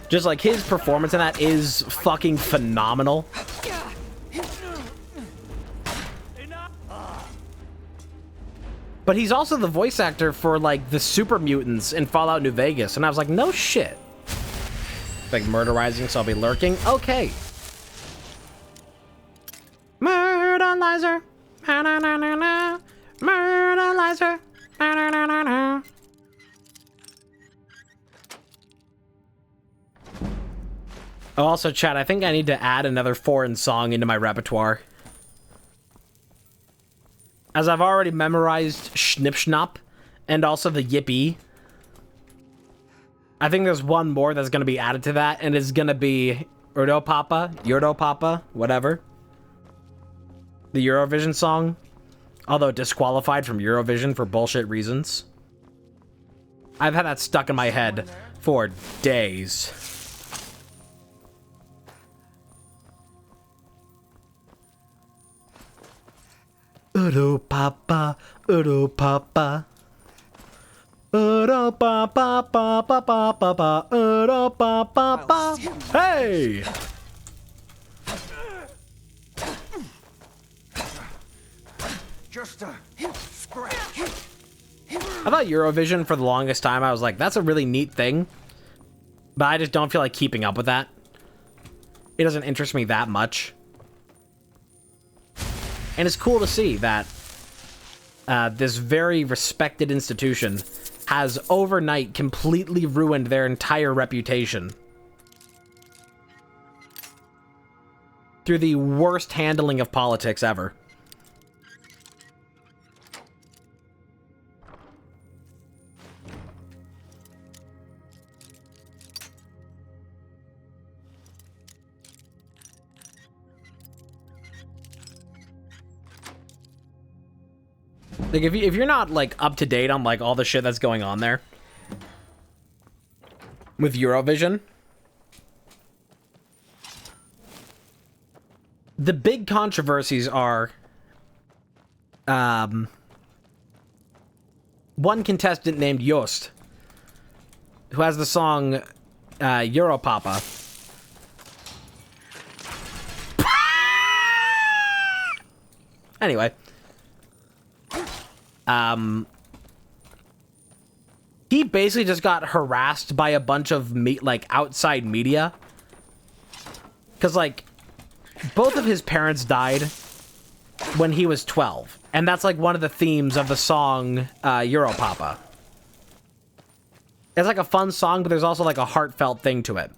Just like his performance in that is fucking phenomenal. But he's also the voice actor for like the super mutants in Fallout New Vegas, and I was like, no shit. Like murderizing, so I'll be lurking. Okay. Murderizer. Murderizer. Oh, also, chat, I think I need to add another foreign song into my repertoire. As I've already memorized Schnipp Schnapp and also the Yippee. I think there's one more that's going to be added to that, and it's going to be Urdo Papa, Yurdo Papa, whatever. The Eurovision song. Although disqualified from Eurovision for bullshit reasons. I've had that stuck in my head for days. Urdo Papa, Urdo Papa. Urdo Papa, Papa, Papa, Papa, Urdo Papa, Papa. Hey! Just a scratch. I thought Eurovision for the longest time, I was like, that's a really neat thing. But I just don't feel like keeping up with that. It doesn't interest me that much. And it's cool to see that this very respected institution has overnight completely ruined their entire reputation. Through the worst handling of politics ever. Like, if you're not, like, up to date on, like, all the shit that's going on there with Eurovision, the big controversies are, one contestant named Joost, who has the song, Europapa. Anyway. He basically just got harassed by a bunch of outside media. Because, like, both of his parents died when he was 12. And that's, like, one of the themes of the song, Europapa. It's, like, a fun song, but there's also, like, a heartfelt thing to it.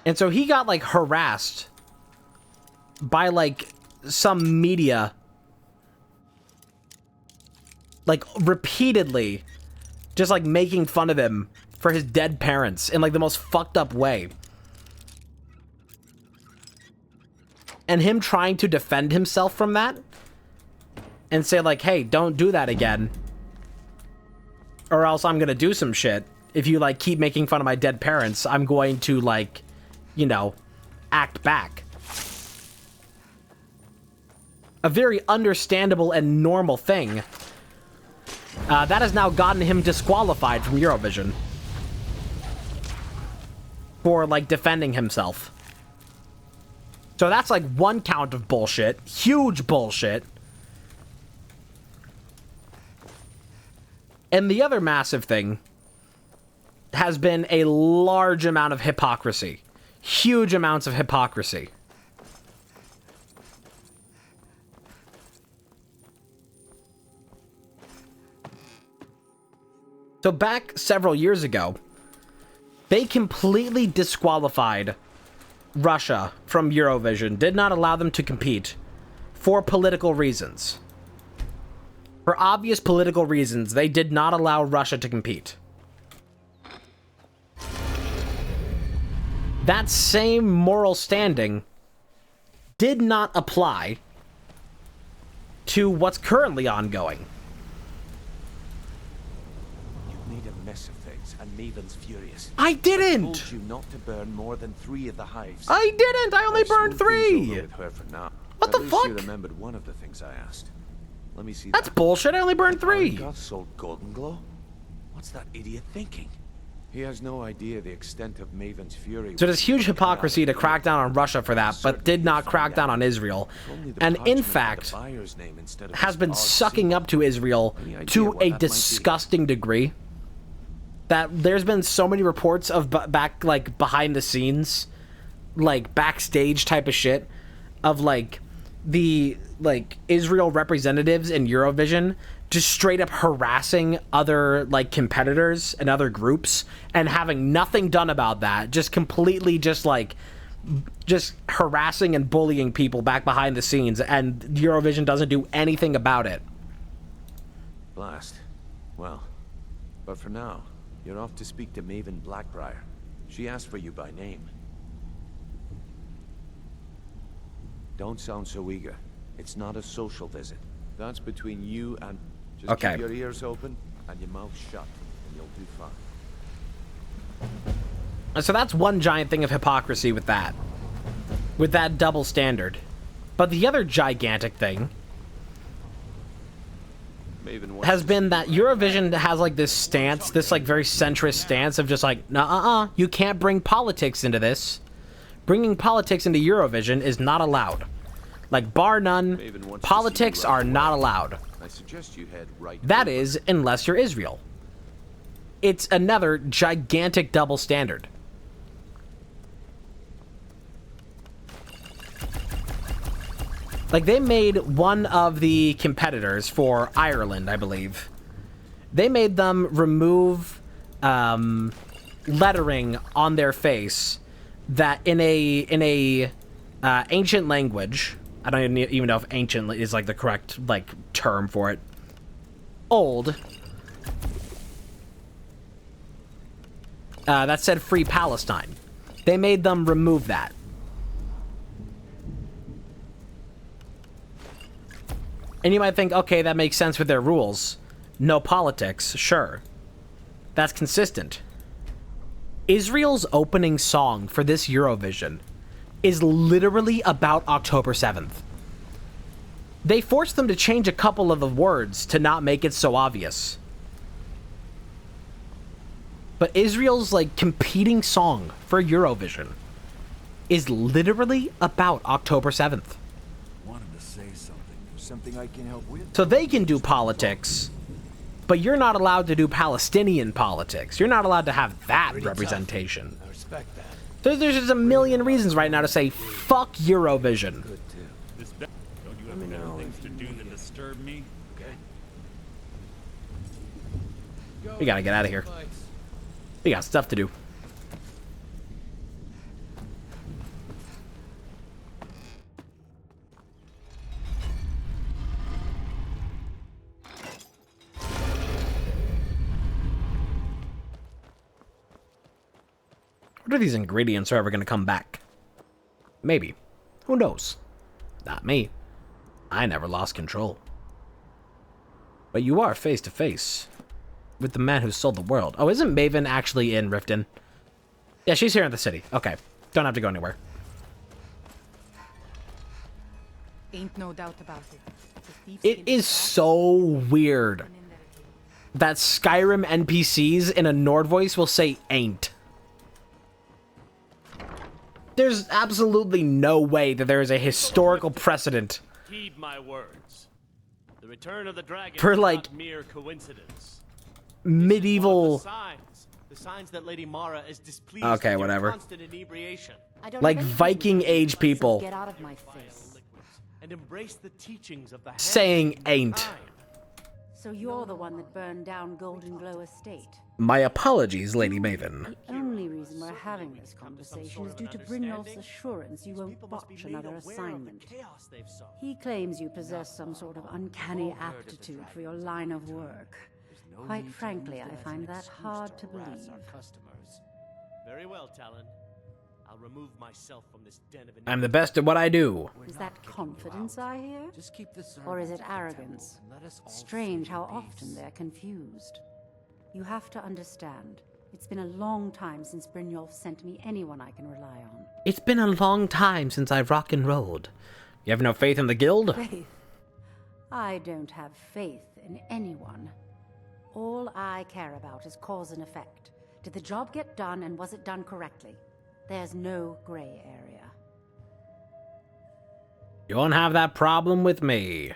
And so he got, like, harassed by, like, some media, like, repeatedly just, like, making fun of him for his dead parents in, like, the most fucked up way. And him trying to defend himself from that and say, like, hey, don't do that again, or else I'm gonna do some shit. If you, like, keep making fun of my dead parents, I'm going to, like, you know, act back. A very understandable and normal thing. That has now gotten him disqualified from Eurovision. for, like, defending himself. So that's, like, one count of bullshit. Huge bullshit. And the other massive thing has been a large amount of hypocrisy. Huge amounts of hypocrisy. So back several years ago, they completely disqualified Russia from Eurovision, did not allow them to compete for political reasons. For obvious political reasons, they did not allow Russia to compete. That same moral standing did not apply to what's currently ongoing. You made a mess of things, and Maven's furious. I didn't! I told you not to burn more than 3 of the hives. I didn't! I only burned 3! Over with her for now. What the At least fuck? you remembered one of the things I asked. Let me see. That's bullshit. I only burned 3. God sold Golden Glow? What's that idiot thinking? He has no idea the extent of Maven's fury. So there's huge hypocrisy to crack down on Russia for that, but did not crack down on Israel. And in fact, has been sucking up to Israel to a disgusting degree. That there's been so many reports of like behind the scenes, like backstage type of shit, of like the Israel representatives in Eurovision just straight up harassing other like competitors and other groups and having nothing done about that, just completely just harassing and bullying people back behind the scenes, and Eurovision doesn't do anything about it. Blast. Well, but for now, you're off to speak to Maven Blackbriar. She asked for you by name. Don't sound so eager. It's not a social visit. That's between you and... Just okay. Keep your ears open and your mouth shut, and you'll do fine. So that's one giant thing of hypocrisy with that. With that double standard. But the other gigantic thing has been that Eurovision has like this stance, this like very centrist stance of just like, nah, you can't bring politics into this. Bringing politics into Eurovision is not allowed. Like, bar none, politics are not allowed. I suggest you head right. That is, unless you're Israel. It's another gigantic double standard. Like, they made one of the competitors for Ireland, I believe. They made them remove lettering on their face that in a ancient language, I don't even know if ancient is like the correct like term for it, old, that said Free Palestine. They made them remove that. And you might think, okay, that makes sense with their rules. No politics, sure. That's consistent. Israel's opening song for this Eurovision is literally about October 7th. They forced them to change a couple of the words to not make it so obvious. But Israel's, like, competing song for Eurovision is literally about October 7th. Wanted to say something I can help with. So they can do politics, but you're not allowed to do Palestinian politics. You're not allowed to have that representation. I respect that. There's just a million reasons right now to say, fuck Eurovision. Don't you have better things to do than disturb me? Okay. We gotta get out of here. We got stuff to do. What are these ingredients are ever going to come back? Maybe. Who knows? Not me. I never lost control. But you are face to face with the man who sold the world. Oh, isn't Maven actually in Riften? Yeah, she's here in the city. Okay. Don't have to go anywhere. Ain't no doubt about it. It is so weird that Skyrim NPCs in a Nord voice will say ain't. There's absolutely no way that there is a historical precedent Heed my words. The return of the dragon for, is like, not mere coincidence. medieval... The signs that Lady Mara is displeased Okay, with your whatever. constant inebriation. Like Viking age people Get out of my face. And embrace the teachings of the saying ain't. So you're the one that burned down Golden Glow Estate. My apologies, Lady Maven. The only reason we're having this conversation is due to Brynjolf's assurance you won't botch another assignment. He claims you possess some sort of uncanny aptitude for your line of work. Quite frankly, I find that hard to believe. Very well, Talon. I'll remove myself from this den of I'm the best at what I do. Is that confidence I hear? Or is it arrogance? Strange how often they're confused. You have to understand, it's been a long time since Brynjolf sent me anyone I can rely on. It's been a long time since I've rock and rolled. You have no faith in the guild? Faith? I don't have faith in anyone. All I care about is cause and effect. Did the job get done, and was it done correctly? There's no gray area. You won't have that problem with me.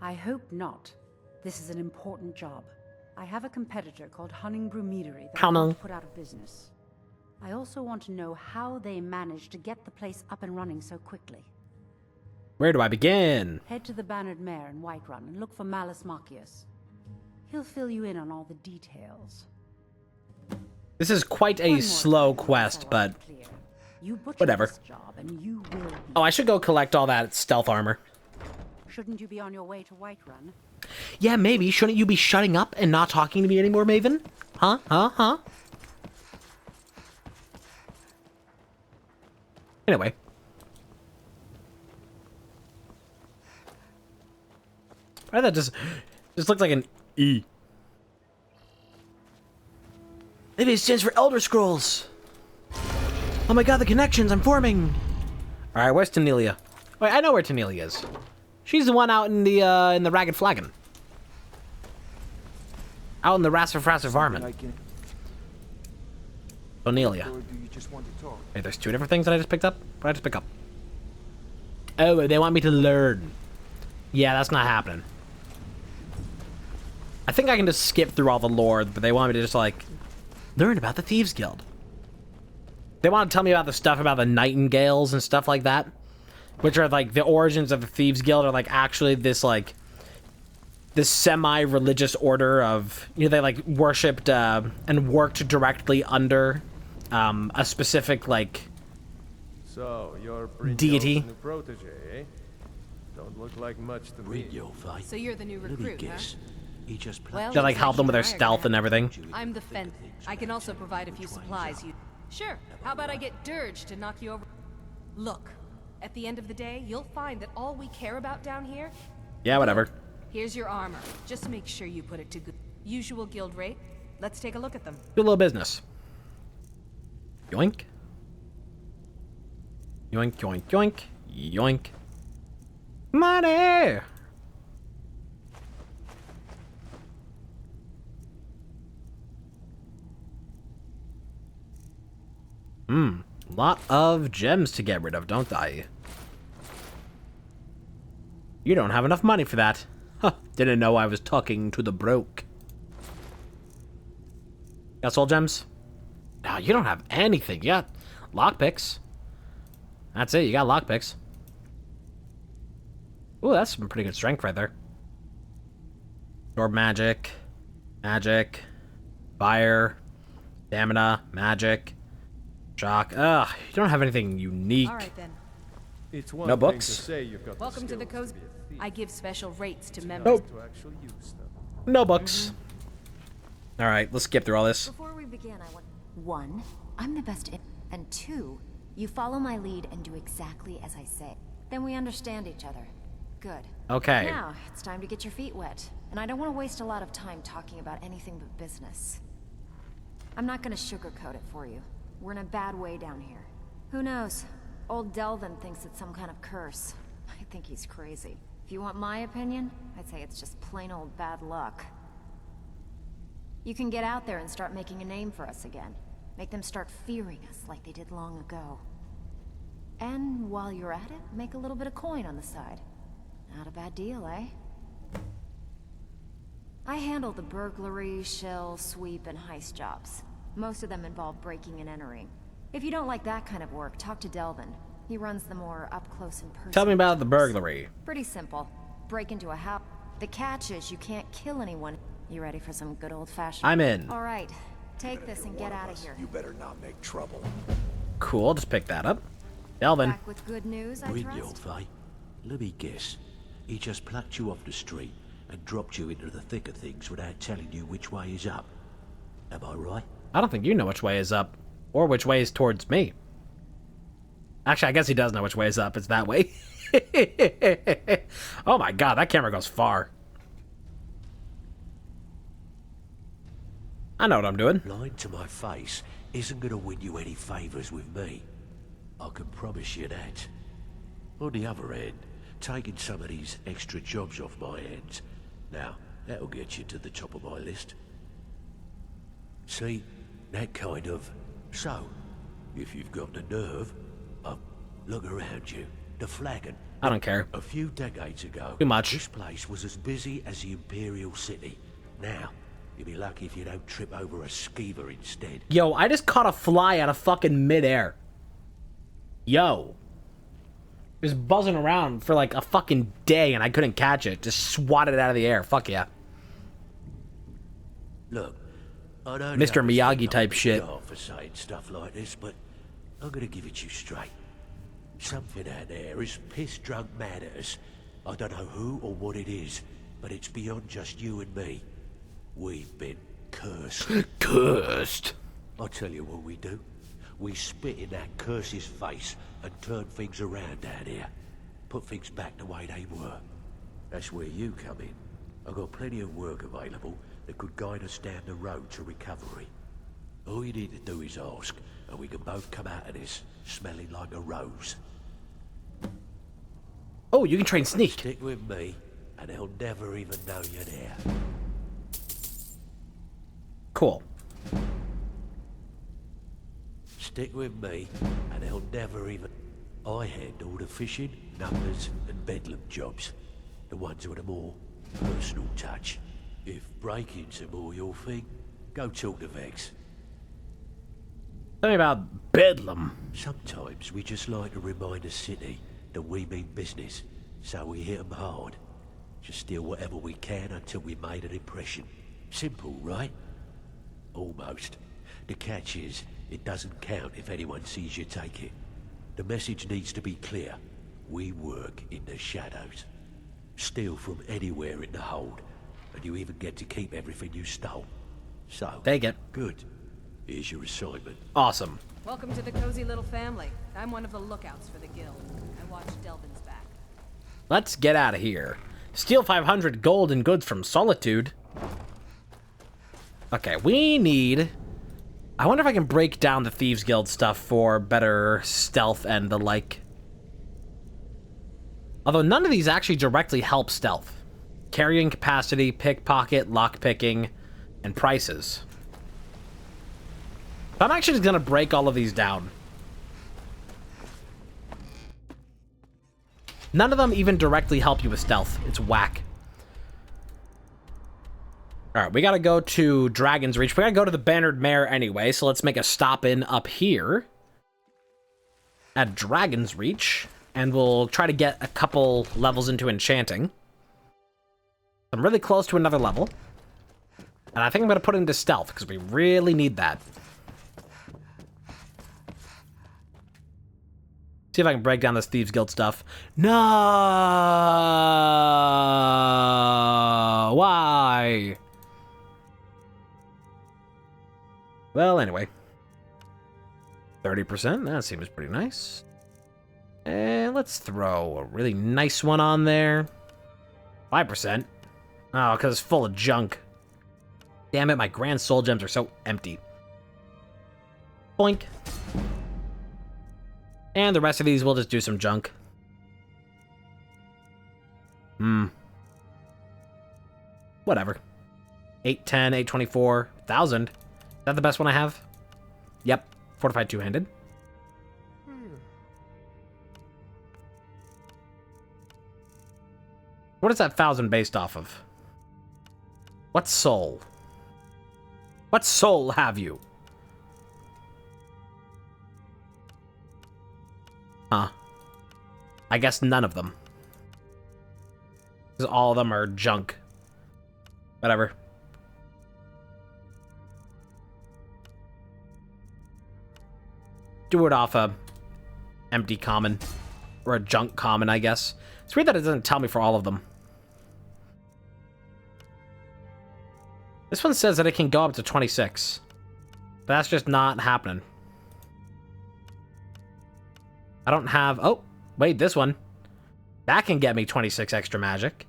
I hope not. This is an important job. I have a competitor called Hunningbrew Meadery that I want to put out of business. I also want to know how they managed to get the place up and running so quickly. Where do I begin? Head to the Bannered Mare in Whiterun and look for Malus Marcius. He'll fill you in on all the details. This is quite a slow quest, but whatever. Oh, I should go collect all that stealth armor. Shouldn't you be on your way to Whiterun? Yeah, maybe. Shouldn't you be shutting up and not talking to me anymore, Maven? Huh? Anyway. Why that just looks like an E. Maybe it stands for Elder Scrolls. Oh my god, the connections I'm forming. Alright, where's Tanelia? Wait, I know where Tanelia is. She's the one out in the Ragged Flagon. Out in the Rassafrasser Varmint. Tanelia. Hey, there's two different things that I just picked up? What did I just pick up? Oh, they want me to learn. Yeah, that's not happening. I think I can just skip through all the lore, but they want me to just, like, learn about the Thieves Guild. They want to tell me about the stuff about the Nightingales and stuff like that. Which are, like, the origins of the Thieves Guild are, like, actually this, like, this semi-religious order of, you know, they, like, worshipped and worked directly under a specific, like, so you're deity. New protege, eh? Don't look like much to me. So you're the new recruit, huh? He just Well, They, like, help them with their stealth and everything. I'm the Fen. I can also provide a few supplies. Sure. How about I get Dirge to knock you over? Look, at the end of the day, you'll find that all we care about down here. Yeah, whatever. Here's your armor. Just make sure you put it to good. Usual guild rate. Let's take a look at them. Do a little business. Yoink. Yoink, yoink, yoink. Yoink. Money! Lot of gems to get rid of, don't I? You don't have enough money for that. Huh, didn't know I was talking to the broke. Got soul gems? No, you don't have anything. You got lockpicks. That's it, you got lockpicks. Ooh, that's some pretty good strength right there. Orb magic. Magic. Fire. Stamina. Magic. Shock. Ugh, you don't have anything unique. All right then. It's one no thing books. To say you've got Welcome to the skills cozy. to be a thief. I give special rates to members. To actually use them. No books. All right, let's skip through all this. Before we begin, I want... 1, I'm the best in... And 2, you follow my lead and do exactly as I say. Then we understand each other. Good. Okay. Now, it's time to get your feet wet. And I don't want to waste a lot of time talking about anything but business. I'm not going to sugarcoat it for you. We're in a bad way down here. Who knows? Old Delvin thinks it's some kind of curse. I think he's crazy. If you want my opinion, I'd say it's just plain old bad luck. You can get out there and start making a name for us again. Make them start fearing us like they did long ago. And while you're at it, make a little bit of coin on the side. Not a bad deal, eh? I handle the burglary, shell, sweep, and heist jobs. Most of them involve breaking and entering. If you don't like that kind of work, talk to Delvin. He runs the more up-close and personal. Tell me about the burglary. Pretty simple. Break into a house. The catch is you can't kill anyone. You ready for some good old-fashioned? I'm in. All right. Take this and get out of here. You better not make trouble. Cool, just pick that up. Delvin. Back with good news, I trust? Let me guess. He just plucked you off the street and dropped you into the thick of things without telling you which way is up. Am I right? I don't think you know which way is up. Or which way is towards me. Actually, I guess he does know which way is up. It's that way. Oh my god, that camera goes far. I know what I'm doing. Lying to my face isn't going to win you any favors with me. I can promise you that. On the other hand, taking some of these extra jobs off my hands, now, that'll get you to the top of my list. See, that kind of... So, if you've got the nerve, look around you. The flagon. I don't care. A few decades ago, Too much. This place was as busy as the Imperial City. Now, you'll be lucky if you don't trip over a skeever instead. Yo, I just caught a fly out of fucking midair. Yo. It was buzzing around for like a fucking day and I couldn't catch it. Just swatted it out of the air. Fuck yeah. Look, I know Mr. Miyagi type shit. For saying stuff like this, but I'm gonna give it to you straight. Something out there is piss-drunk mad at us. I don't know who or what it is, but it's beyond just you and me. We've been cursed. Cursed? I'll tell you what we do. We spit in that curse's face and turn things around down here. Put things back the way they were. That's where you come in. I've got plenty of work available that could guide us down the road to recovery. All you need to do is ask, and we can both come out of this smelling like a rose. Oh, you can train sneak. Stick with me, and they'll never even know you're there. Cool. Stick with me, and they'll never even... I handle the fishing, numbers, and bedlam jobs. The ones with a more personal touch. If breaking's a more your thing, go talk to Vex. Tell me about bedlam. Sometimes we just like to remind the city that we mean business, so we hit 'em hard. Just steal whatever we can until we made an impression. Simple, right? Almost. The catch is, it doesn't count if anyone sees you take it. The message needs to be clear. We work in the shadows. Steal from anywhere in the hold, and you even get to keep everything you stole. So, take it. Good. Here's your assignment. Awesome. Welcome to the cozy little family. I'm one of the lookouts for the guild. I watch Delvin's back. Let's get out of here. Steal 500 gold and goods from Solitude. Okay, we need... I wonder if I can break down the Thieves Guild stuff for better stealth and the like. Although none of these actually directly help stealth. Carrying capacity, pickpocket, lockpicking, and prices. I'm actually just gonna break all of these down. None of them even directly help you with stealth. It's whack. Alright, we gotta go to Dragon's Reach. We gotta go to the Bannered Mare anyway, so let's make a stop in up here at Dragon's Reach, and we'll try to get a couple levels into enchanting. I'm really close to another level, and I think I'm gonna put it into stealth, because we really need that. See if I can break down this Thieves Guild stuff. No! Why? Well, anyway. 30%, that seems pretty nice. And let's throw a really nice one on there. 5%. Oh, because it's full of junk. Damn it, my grand soul gems are so empty. Boink. And the rest of these, we'll just do some junk. Whatever. 810, 824, 1000. Is that the best one I have? Yep. Fortified two-handed. What is that 1,000 based off of? What soul? What soul have you? Huh. I guess none of them. Because all of them are junk. Whatever. Do it off a empty common. Or a junk common, I guess. It's weird that it doesn't tell me for all of them. This one says that it can go up to 26. But that's just not happening. I don't have... Oh, wait, this one. That can get me 26 extra magic.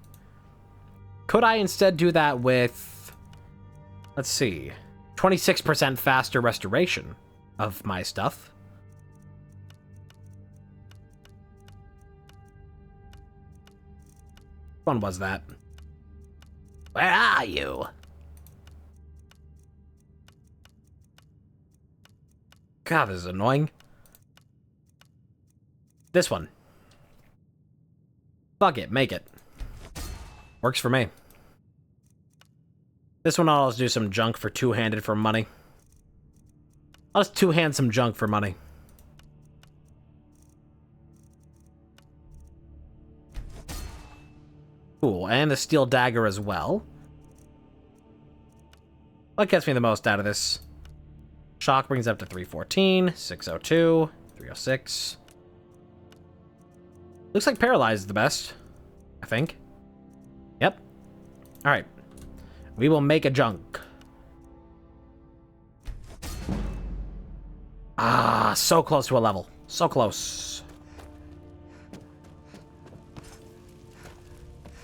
Could I instead do that with... Let's see. 26% faster restoration of my stuff. Which one was that? Where are you? God, this is annoying. This one. Fuck it, make it. Works for me. This one I'll just do some junk for two-handed for money. I'll just two-hand some junk for money. Cool, and the steel dagger as well. What gets me the most out of this? Shock brings up to 314, 602, 306. Looks like paralyzed is the best, I think. Yep. Alright. We will make a junk. Ah, so close to a level. So close.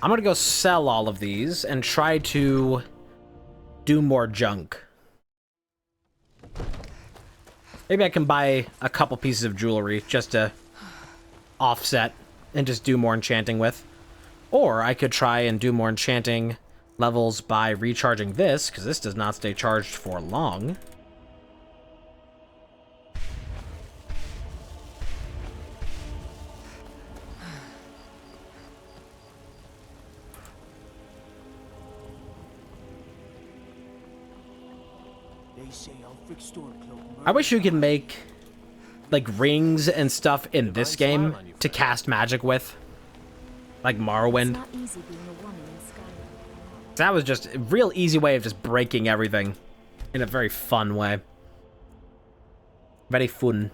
I'm gonna go sell all of these and try to do more junk. Maybe I can buy a couple pieces of jewelry just to offset and just do more enchanting with. Or I could try and do more enchanting levels by recharging this, because this does not stay charged for long. I wish you could make like rings and stuff in this game to cast magic with, like Morrowind. That was just a real easy way of just breaking everything in a very fun way. Very fun.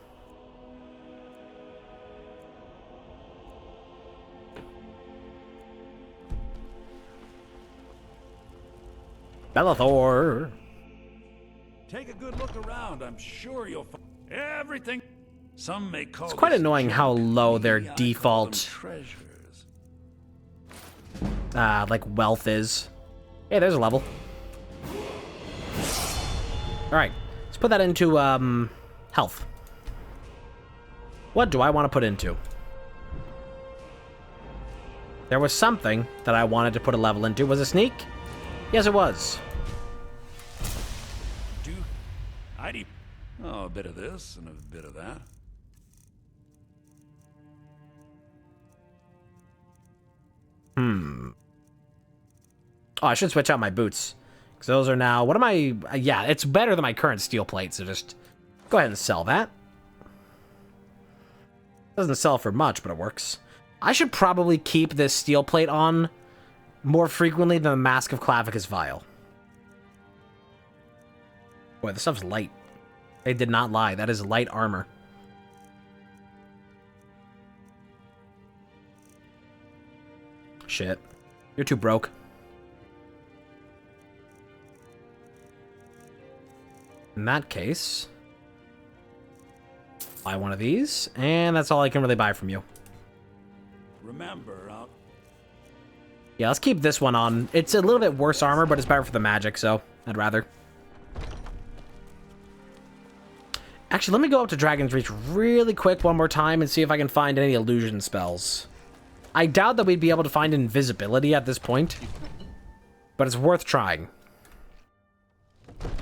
Bellathor. Take a good look around. I'm sure you'll find everything. Some may call It's quite annoying how low their default like wealth is. Hey, there's a level. Alright, let's put that into health. What do I want to put into? There was something that I wanted to put a level into. Was it sneak? Yes, it was. Oh, a bit of this and a bit of that. Oh, I should switch out my boots. Because those are now... What am I... yeah, it's better than my current steel plate, so just go ahead and sell that. Doesn't sell for much, but it works. I should probably keep this steel plate on more frequently than the Mask of Clavicus Vial. Boy, this stuff's light. They did not lie. That is light armor. Shit. You're too broke. In that case, buy one of these, and that's all I can really buy from you. Remember, yeah, let's keep this one on. It's a little bit worse armor, but it's better for the magic, so I'd rather. Actually, let me go up to Dragon's Reach really quick one more time and see if I can find any illusion spells. I doubt that we'd be able to find invisibility at this point, but it's worth trying.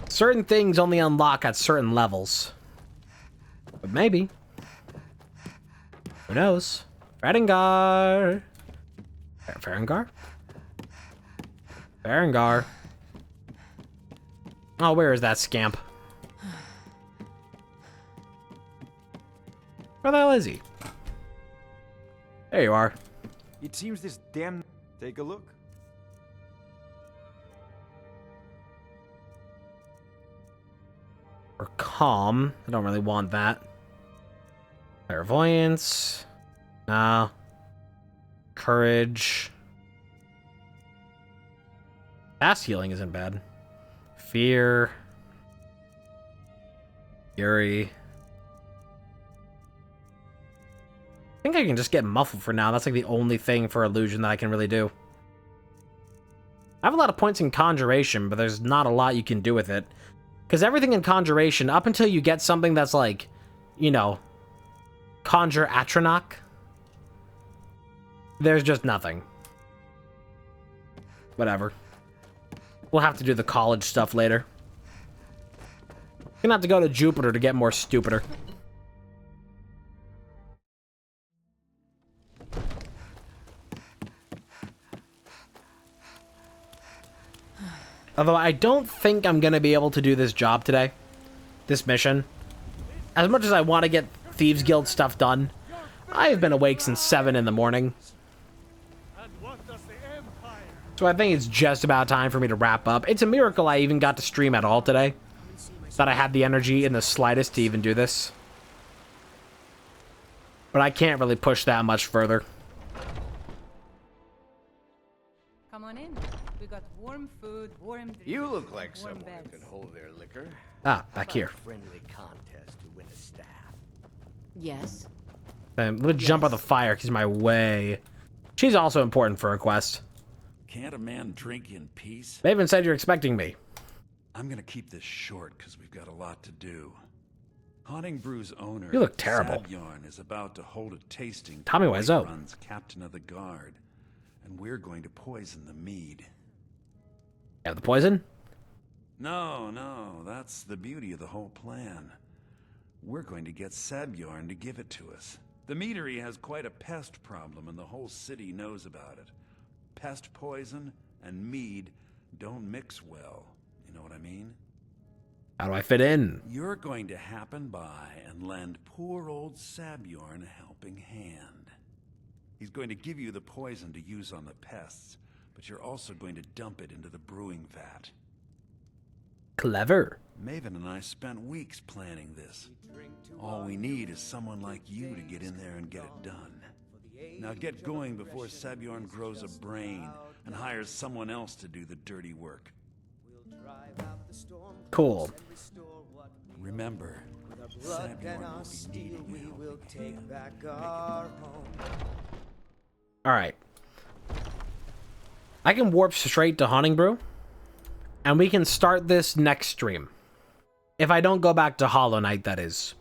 Certain things only unlock at certain levels. But maybe. Who knows? Redingar! Farengar? Farengar. Oh, where is that scamp? Where the hell is he? There you are. It seems this damn... Take a look. Or calm. I don't really want that. Clairvoyance. No. Courage. Fast healing isn't bad. Fear. Fury. I think I can just get muffled for now. That's like the only thing for illusion that I can really do. I have a lot of points in conjuration, but there's not a lot you can do with it. Because everything in conjuration, up until you get something that's like, you know, conjure Atronach, there's just nothing. Whatever. We'll have to do the college stuff later. Gonna have to go to Jupiter to get more stupider. Although I don't think I'm gonna be able to do this job today. This mission. As much as I want to get Thieves Guild stuff done, I have been awake since 7 in the morning. So I think it's just about time for me to wrap up. It's a miracle I even got to stream at all today. That I had the energy in the slightest to even do this. But I can't really push that much further. Come on in. We got warm food, warm drinks. You look like warm someone beds. who can hold their liquor. Ah, back here. Friendly contest to win a staff. Yes. Let me jump on the fire, because my way. She's also important for a quest. Can't a man drink in peace? Maven said you're expecting me. I'm gonna keep this short because we've got a lot to do. Haunting Brew's owner, You look terrible. Sabyarn, is about to hold a tasting. Tommy Wiseau. Runs captain of the guard, and we're going to poison the mead. Have the poison? No, that's the beauty of the whole plan. We're going to get Sabyarn to give it to us. The meadery has quite a pest problem, and the whole city knows about it. Pest poison and mead don't mix well. You know what I mean? How do I fit in? You're going to happen by and lend poor old Sabyarn a helping hand. He's going to give you the poison to use on the pests, but you're also going to dump it into the brewing vat. Clever. Maven and I spent weeks planning this. All we need is someone like you to get in there and get it done. Now get going before Sabyarn grows a brain and hires someone else to do the dirty work. Cool. Remember, Sabyarn will be needing Alright. I can warp straight to Haunting Brew. And we can start this next stream. If I don't go back to Hollow Knight, that is.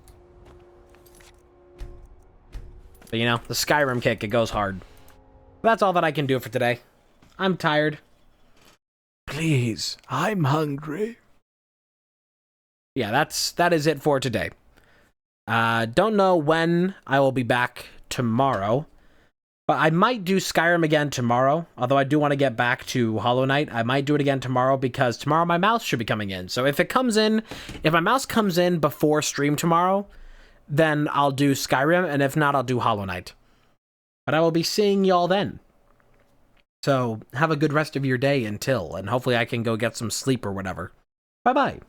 But you know, the Skyrim kick, it goes hard. That's all that I can do for today. I'm tired. Please, I'm hungry. Yeah, that is it for today. Don't know when I will be back tomorrow. But I might do Skyrim again tomorrow. Although I do want to get back to Hollow Knight. I might do it again tomorrow because tomorrow my mouse should be coming in. So if my mouse comes in before stream tomorrow, then I'll do Skyrim. And if not, I'll do Hollow Knight. But I will be seeing y'all then. So have a good rest of your day until. And hopefully I can go get some sleep or whatever. Bye-bye.